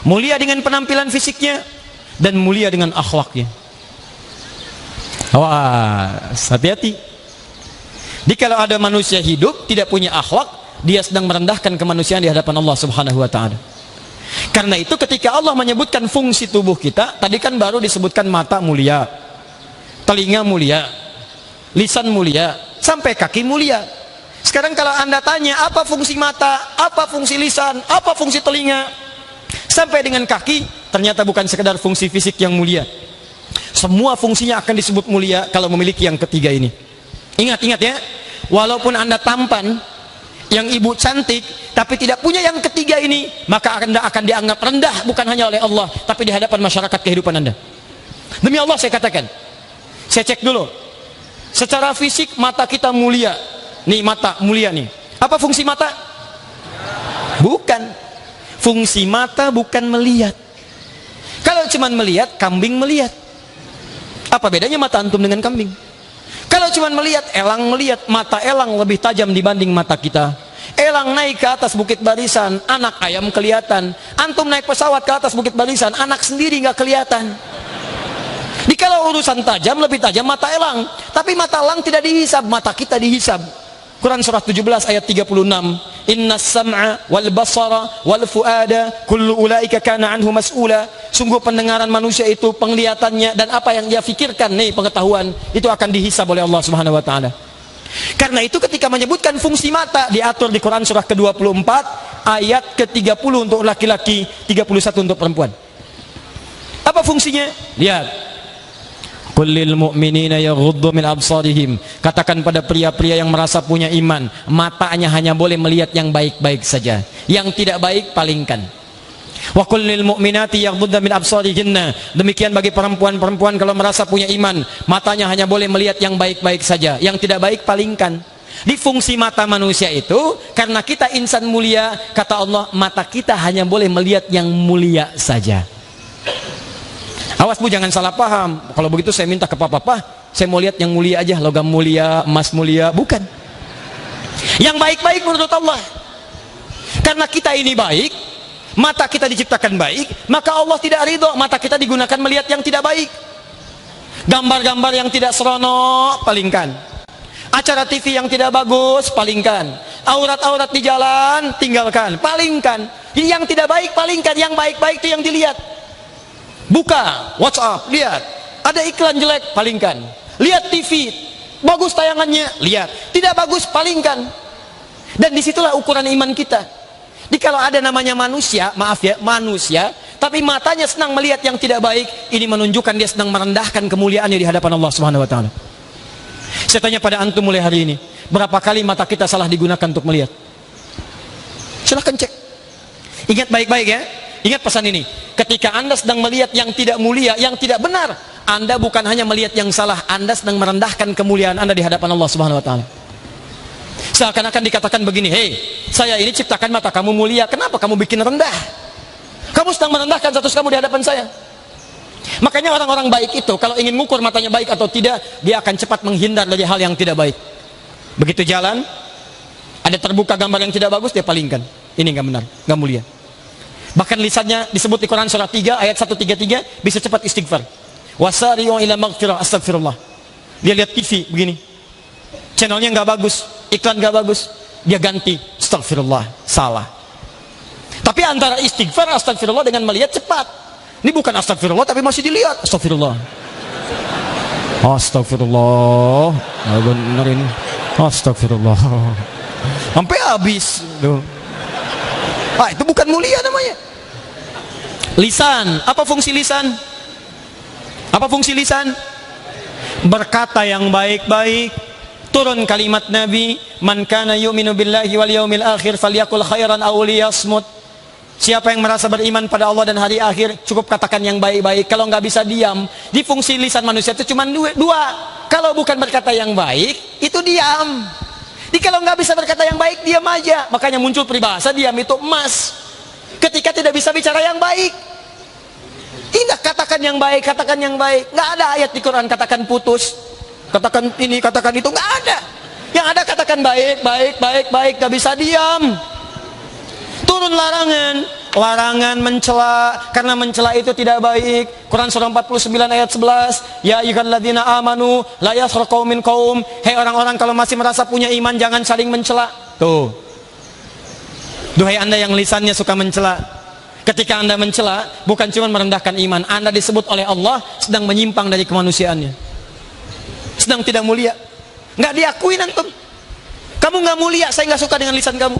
mulia dengan penampilan fisiknya, dan mulia dengan akhlaknya. Awas, hati-hati. Jadi kalau ada manusia hidup tidak punya akhlak, dia sedang merendahkan kemanusiaan di hadapan Allah Subhanahu wa taala. Karena itu ketika Allah menyebutkan fungsi tubuh kita, tadi kan baru disebutkan mata mulia, telinga mulia, lisan mulia, sampai kaki mulia. Sekarang kalau Anda tanya apa fungsi mata, apa fungsi lisan, apa fungsi telinga, sampai dengan kaki, ternyata bukan sekedar fungsi fisik yang mulia. Semua fungsinya akan disebut mulia kalau memiliki yang ketiga ini. Ingat-ingat ya, walaupun Anda tampan, yang ibu cantik, tapi tidak punya yang ketiga ini, maka Anda akan dianggap rendah bukan hanya oleh Allah, tapi di hadapan masyarakat kehidupan Anda. Demi Allah saya katakan, saya cek dulu, secara fisik mata kita mulia, Nih mata mulia nih. Apa fungsi mata? Bukan. Fungsi mata bukan melihat. Kalau cuman melihat, kambing melihat. Apa bedanya mata antum dengan kambing? Kalau cuman melihat, elang melihat. Mata elang lebih tajam dibanding mata kita. Elang naik ke atas bukit barisan, anak ayam kelihatan. Antum naik pesawat ke atas bukit barisan, anak sendiri nggak kelihatan. Di kalau urusan tajam, lebih tajam mata elang. Tapi mata elang tidak dihisab, mata kita dihisab. Quran surah 17 ayat 36. Inna sam'a wal basara wal fuada kullu ulaika kana anhu mas'ula. Sungguh pendengaran manusia itu, penglihatannya dan apa yang dia fikirkan, nih pengetahuan, itu akan dihisab oleh Allah Subhanahu wa taala. Karena itu ketika menyebutkan fungsi mata diatur di Quran surah ke-24 ayat ke-30 untuk laki-laki, 31 untuk perempuan. Apa fungsinya? Lihat. Qul lil mu'minina yaghuddu min absarihim. Katakan pada pria-pria yang merasa punya iman, matanya hanya boleh melihat yang baik-baik saja. Yang tidak baik palingkan. Wa qul lil mu'minati yaghuddna min absarihinna. Demikian bagi perempuan-perempuan kalau merasa punya iman, matanya hanya boleh melihat yang baik-baik saja. Yang tidak baik palingkan. Di fungsi mata manusia itu, karena kita insan mulia, kata Allah, mata kita hanya boleh melihat yang mulia saja. Awas Bu, jangan salah paham. Kalau begitu saya minta ke papa, saya mau lihat yang mulia aja, logam mulia, emas mulia. Bukan. Yang baik-baik menurut Allah. Karena kita ini baik, mata kita diciptakan baik, maka Allah tidak ridho mata kita digunakan melihat yang tidak baik. Gambar-gambar yang tidak seronok, palingkan. Acara TV yang tidak bagus, palingkan. Aurat-aurat di jalan, tinggalkan, palingkan. Yang tidak baik, palingkan. Yang baik-baik itu yang dilihat. Buka WhatsApp, lihat ada iklan jelek, palingkan. Lihat TV, bagus tayangannya, lihat. Tidak bagus, palingkan. Dan disitulah ukuran iman kita. Jadi kalau ada namanya manusia, maaf ya, manusia, tapi matanya senang melihat yang tidak baik, ini menunjukkan dia sedang merendahkan kemuliaannya di hadapan Allah Subhanahu wa taala. Saya tanya pada antum mulai hari ini, berapa kali mata kita salah digunakan untuk melihat? Silahkan cek. Ingat baik-baik ya. Ingat pesan ini, ketika Anda sedang melihat yang tidak mulia, yang tidak benar, Anda bukan hanya melihat yang salah, Anda sedang merendahkan kemuliaan Anda di hadapan Allah Subhanahu wa taala. Seakan-akan dikatakan begini, hei, saya ini ciptakan mata kamu mulia, kenapa kamu bikin rendah? Kamu sedang merendahkan status kamu di hadapan saya. Makanya orang-orang baik itu, kalau ingin mengukur matanya baik atau tidak, dia akan cepat menghindar dari hal yang tidak baik. Begitu jalan, ada terbuka gambar yang tidak bagus, dia palingkan. Ini nggak benar, nggak mulia. Bahkan lisannya disebut di Quran surah 3 ayat 133, bisa cepat istighfar. Wasari'u ila maghfirah, astagfirullah. Dia lihat TV begini, channelnya nggak bagus, iklan nggak bagus, dia ganti, astagfirullah, salah. Tapi antara istighfar, astagfirullah dengan melihat cepat. Ini bukan astagfirullah tapi masih dilihat, astagfirullah. Astagfirullah, nggak benar ini, astagfirullah. Sampai habis tuh. Itu bukan mulia namanya. Lisan, apa fungsi lisan? Apa fungsi lisan? Berkata yang baik-baik. Turun kalimat Nabi, man kana yu'minu billahi wal yaumil akhir falyakul khairan aw liyasmut. Siapa yang merasa beriman pada Allah dan hari akhir, cukup katakan yang baik-baik. Kalau nggak bisa diam. Di fungsi lisan manusia itu cuma dua. Kalau bukan berkata yang baik, itu diam. Jadi kalau nggak bisa berkata yang baik, diam aja. Makanya muncul peribahasa, diam itu emas. Ketika tidak bisa bicara yang baik, tidak katakan yang baik, katakan yang baik. Nggak ada ayat di Quran katakan putus, katakan ini, katakan itu, nggak ada. Yang ada katakan baik, baik, baik, baik. Nggak bisa diam. Turun larangan mencela, karena mencela itu tidak baik. Quran surah 49 ayat 11, ya ayyuhalladzina amanu la yaskhar qaumin qaum. Hei orang-orang, kalau masih merasa punya iman, jangan saling mencela. Tuh. Duhai Anda yang lisannya suka mencela, ketika Anda mencela, bukan cuma merendahkan iman, Anda disebut oleh Allah sedang menyimpang dari kemanusiaannya, sedang tidak mulia. Nggak diakui antum. Kamu nggak mulia, saya nggak suka dengan lisan kamu.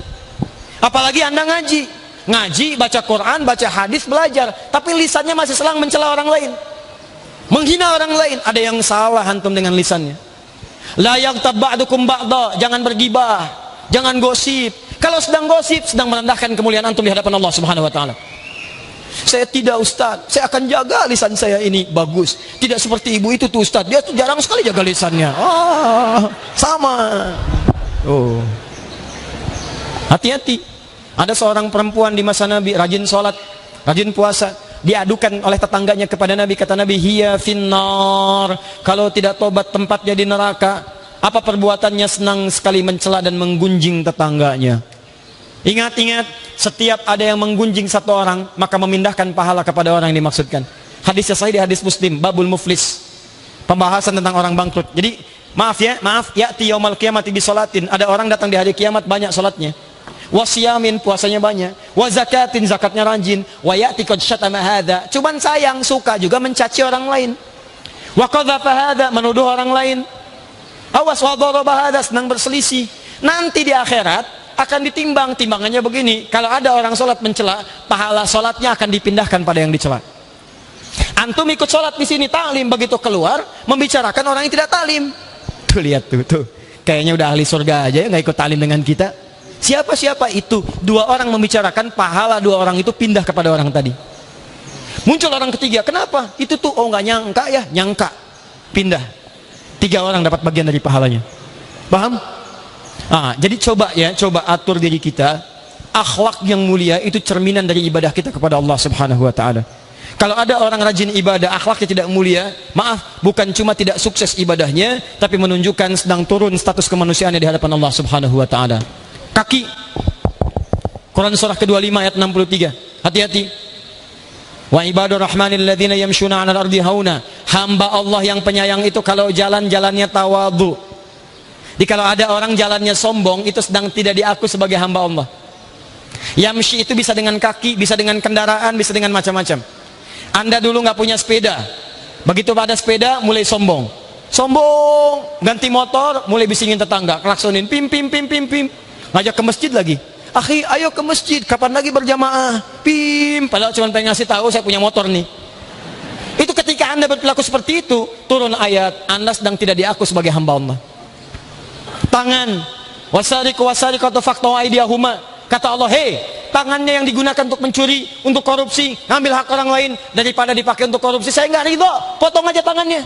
Apalagi Anda ngaji, baca Quran, baca hadis, belajar, tapi lisannya masih selang mencela orang lain, menghina orang lain. Ada yang salah antum dengan lisannya. La yaghtab ba'dukum ba'da, jangan bergibah, jangan gosip. Kalau sedang gosip, sedang merendahkan kemuliaan antum di hadapan Allah Subhanahu wa taala. Saya tidak, Ustaz, saya akan jaga lisan saya ini bagus. Tidak seperti ibu itu tuh, Ustaz, dia tuh jarang sekali jaga lisannya. Sama. Oh. Hati-hati. Ada seorang perempuan di masa Nabi rajin sholat, rajin puasa, diadukan oleh tetangganya kepada Nabi. Kata Nabi, hiya finnar, kalau tidak tobat tempatnya di neraka. Apa perbuatannya? Senang sekali mencela dan menggunjing tetangganya. Ingat-ingat, setiap ada yang menggunjing satu orang, maka memindahkan pahala kepada orang yang dimaksudkan. Hadisnya sahih di hadis Muslim, babul muflis, pembahasan tentang orang bangkrut. Jadi maaf, ya'ti yaumal qiyamati bi sholatin, ada orang datang di hari kiamat banyak salatnya. Wasiyamin, puasanya banyak. Wa zakatin, zakatnya rajin. Wa ya'ti qad syatama hadza, cuman sayang, suka juga mencaci orang lain. Wa qadhafa hadza, menuduh orang lain. Awas, wa daraba hadza, senang berselisih. Nanti di akhirat akan ditimbang, timbangannya begini. Kalau ada orang sholat mencela, pahala sholatnya akan dipindahkan pada yang dicela. Antum ikut sholat di sini, taklim, begitu keluar membicarakan orang yang tidak taklim. Tuh lihat tuh, kayaknya udah ahli surga aja ya, nggak ikut taklim dengan kita. Siapa itu? Dua orang membicarakan, pahala dua orang itu pindah kepada orang tadi. Muncul orang ketiga, kenapa? Itu tuh, oh nggak nyangka ya, nyangka, pindah. 3 orang dapat bagian dari pahalanya. Paham? Jadi coba atur diri kita. Akhlak yang mulia itu cerminan dari ibadah kita kepada Allah Subhanahu wa taala. Kalau ada orang rajin ibadah, akhlaknya tidak mulia, maaf, bukan cuma tidak sukses ibadahnya, tapi menunjukkan sedang turun status kemanusiaannya di hadapan Allah Subhanahu wa taala. Kaki. Quran surah ke-25 ayat 63. Hati-hati. Wa ibadur rahmanil ladzina yamshuna 'alal ardi hauna. Hamba Allah yang penyayang itu kalau jalan-jalannya tawadhu. Jadi kalau ada orang jalannya sombong, itu sedang tidak diaku sebagai hamba Allah. Yamshi itu bisa dengan kaki, bisa dengan kendaraan, bisa dengan macam-macam. Anda dulu nggak punya sepeda, begitu ada sepeda mulai sombong, ganti motor mulai bisingin tetangga, klaksonin, pim, ngajak ke masjid lagi. Akhi, ayo ke masjid, kapan lagi berjamaah? Pim, padahal cuma pengen ngasih tahu saya punya motor nih. Itu ketika Anda berperilaku seperti itu, turun ayat, Anda sedang tidak diaku sebagai hamba Allah. Tangan, wasariqu wasariqatu faqtu aydiyahuma, kata Allah, hei, tangannya yang digunakan untuk mencuri, untuk korupsi, ngambil hak orang lain, daripada dipakai untuk korupsi, saya nggak ridho, potong aja tangannya.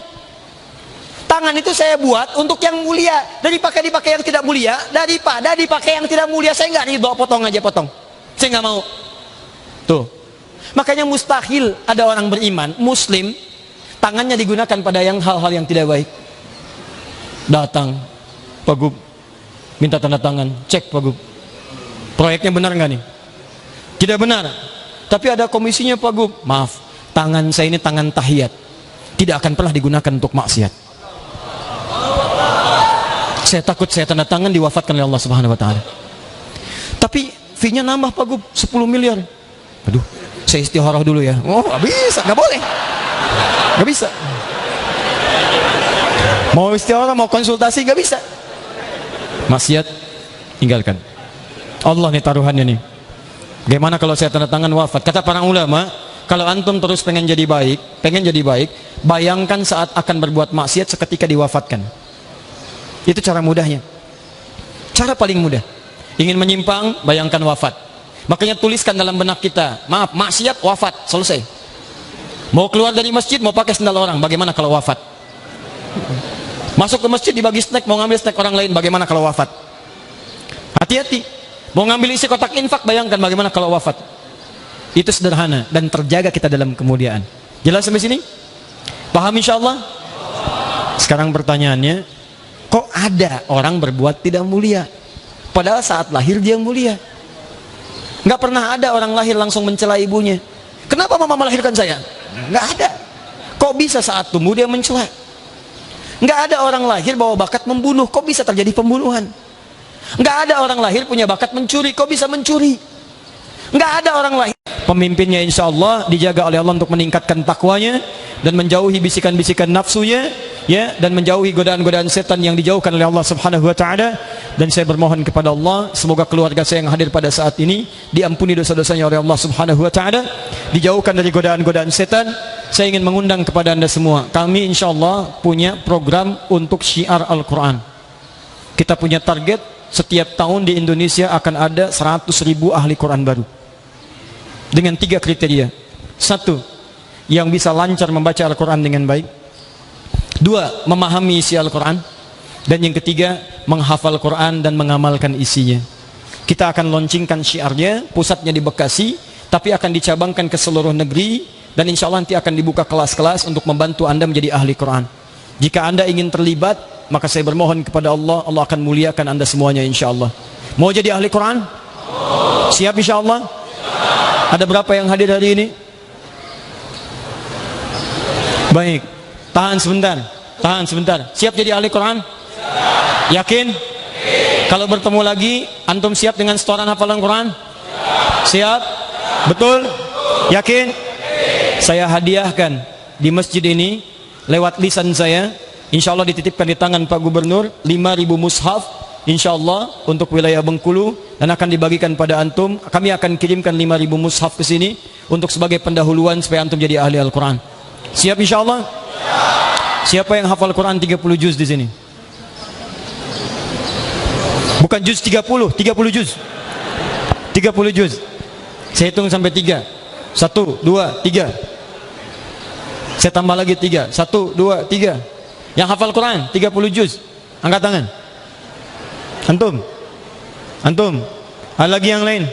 Tangan itu saya buat untuk yang mulia, daripada dipakai yang tidak mulia, daripada dipakai yang tidak mulia, saya nggak ridho, potong aja, potong. Saya nggak mau. Tuh, makanya mustahil ada orang beriman, muslim, tangannya digunakan pada hal-hal yang tidak baik. Datang, Pak Gub, minta tanda tangan, cek Pak Gub, proyeknya benar nggak nih? Tidak benar, tapi ada komisinya Pak Gub. Maaf, tangan saya ini tangan tahiyat, tidak akan pernah digunakan untuk maksiat. Saya takut saya tanda tangan diwafatkan oleh Allah Subhanahu wa taala. Tapi fee-nya nambah Pak Gub 10 miliar. Aduh, saya istikharah dulu ya. Oh, nggak bisa, nggak boleh. Nggak bisa. Mau istikharah, mau konsultasi nggak bisa. Maksiat tinggalkan. Allah nih taruhannya nih. Bagaimana kalau saya tanda tangan wafat? Kata para ulama, kalau antum terus pengen jadi baik, bayangkan saat akan berbuat maksiat seketika diwafatkan. Itu cara mudahnya. Cara paling mudah. Ingin menyimpang, bayangkan wafat. Makanya tuliskan dalam benak kita, maaf, maksiat, wafat, selesai. Mau keluar dari masjid, mau pakai sendal orang, bagaimana kalau wafat? Masuk ke masjid dibagi snack, mau ngambil snack orang lain, bagaimana kalau wafat? Hati-hati. Mau ngambil isi kotak infak, bayangkan bagaimana kalau wafat. Itu sederhana dan terjaga kita dalam kemuliaan. Jelas sampai sini? Paham insyaallah? Sekarang pertanyaannya, kok ada orang berbuat tidak mulia padahal saat lahir dia mulia? Nggak pernah ada orang lahir langsung mencela ibunya. Kenapa mama melahirkan saya? Nggak ada. Kok bisa saat tumbuh dia mencela? Nggak ada orang lahir bawa bakat membunuh, kok bisa terjadi pembunuhan? Nggak ada orang lahir punya bakat mencuri, kok bisa mencuri? Nggak ada orang lahir. Pemimpinnya insya Allah dijaga oleh Allah untuk meningkatkan takwanya dan menjauhi bisikan-bisikan nafsunya, ya, dan menjauhi godaan-godaan setan yang dijauhkan oleh Allah Subhanahu wa taala. Dan saya bermohon kepada Allah, semoga keluarga saya yang hadir pada saat ini diampuni dosa-dosanya oleh Allah Subhanahu wa taala, dijauhkan dari godaan-godaan setan. Saya ingin mengundang kepada Anda semua, kami insya Allah punya program untuk syiar Al-Quran. Kita punya target, setiap tahun di Indonesia akan ada 100.000 ahli Quran baru dengan 3 kriteria. 1, yang bisa lancar membaca Al-Quran dengan baik. 2, memahami isi Al-Quran. Dan yang ketiga, menghafal Quran dan mengamalkan isinya. Kita akan launchingkan syiarnya, pusatnya di Bekasi, tapi akan dicabangkan ke seluruh negeri, dan insya Allah nanti akan dibuka kelas-kelas untuk membantu Anda menjadi ahli Quran. Jika Anda ingin terlibat, maka saya bermohon kepada Allah, Allah akan muliakan Anda semuanya insya Allah. Mau jadi ahli Quran? Siap insya Allah? Ada berapa yang hadir hari ini? Baik, tahan sebentar. Siap jadi ahli Quran? Yakin? Kalau bertemu lagi, antum siap dengan setoran hafalan Quran? Siap? Betul? Yakin? Saya hadiahkan di masjid ini lewat lisan saya, insya Allah dititipkan di tangan Pak Gubernur 5.000 mushaf insya Allah untuk wilayah Bengkulu, dan akan dibagikan pada antum. Kami akan kirimkan 5.000 mushaf ke sini untuk sebagai pendahuluan supaya antum jadi ahli Al-Quran. Siap insya Allah? Siapa yang hafal Quran 30 juz di sini? Bukan juz 30 juz. 30 juz. Saya hitung sampai 3. 1, 2, 3. Saya tambah lagi 3. 1, 2, 3. Yang hafal Quran 30 juz, angkat tangan. Antum. Ada lagi yang lain?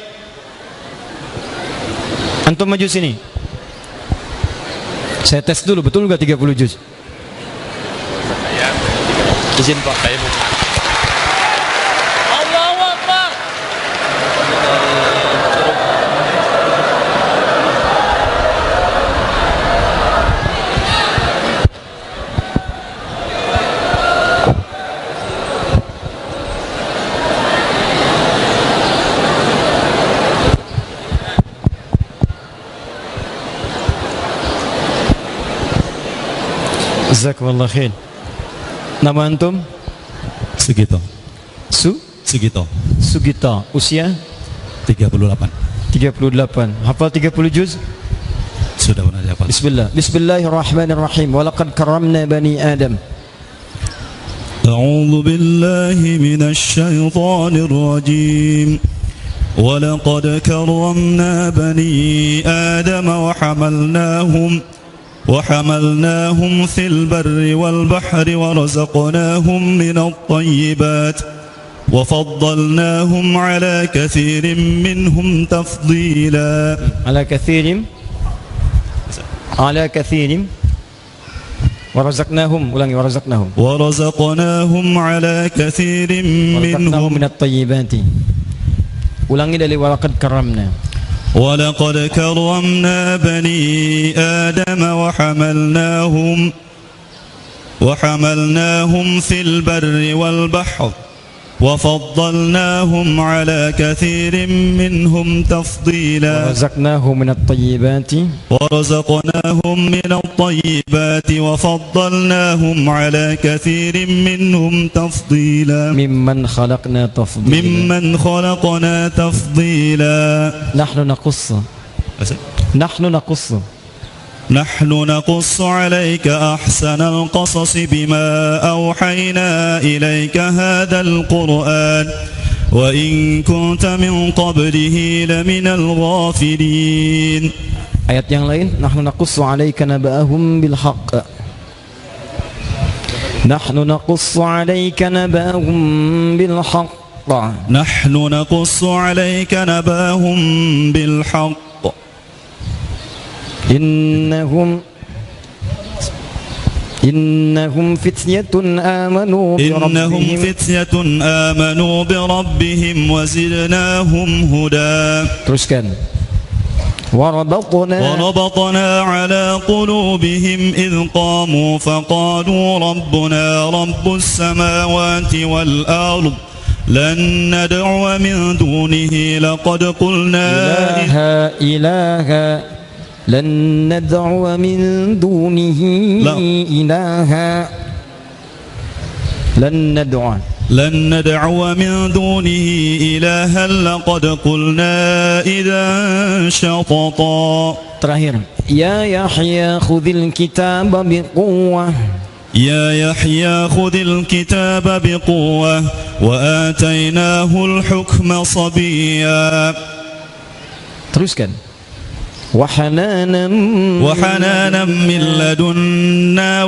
Antum maju sini. Saya tes dulu, betul nggak 30 juz? Izin Pak. Saya bukan. Allahu Akbar. Jazakumullah khair. Nama antum? Sugito. Sugito. Usia? 38. 38. Hafal 30 juz? Sudah pernah dihafal. Bismillah. Bismillahirrahmanirrahim. Walaqad karramna bani Adam. أعوذ بالله من الشيطان الرجيم ولقد كرمنا بني آدم وحملناهم في البر والبحر ورزقناهم من الطيبات وفضلناهم على كثير منهم تفضيلا. على كثير ورزقناهم على كثير منهم من الطيبات. Ulangi dari walaqad karramna. ولقد كرمنا بني آدم وحملناهم في البر والبحر وفضلناهم على كثير منهم تفضيلا. ورزقناهم من الطيبات وفضلناهم على كثير منهم تفضيلا. ممن خلقنا تفضيلا. نحن نقص عليك أحسن القصص بما أوحينا إليك هذا القرآن وإن كنت من قبله لمن الغافلين. Ayat yang lain, nahnu naqussu 'alaika naba'ahum bil haqq. Nahnu naqussu 'alaika naba'ahum bil haqq. نحن نقص عليك نبأهم بالحق إنهم فتية آمنوا بربهم وزدناهم هدى. Teruskan. وربطنا على قلوبهم إذ قاموا فقالوا ربنا رب السماوات والأرض لن ندعو من دونه لقد قلنا لن ندعو من دونه إلها لن ندعو من دونه إلها لقد قلنا إذا شططا. Terakhir, ya Yahya khudhil kitaba biquwwah. يا يحيى خذ الكتاب بقوة وآتيناه الحكم صبيا. Teruskan. وحنانا من لدنا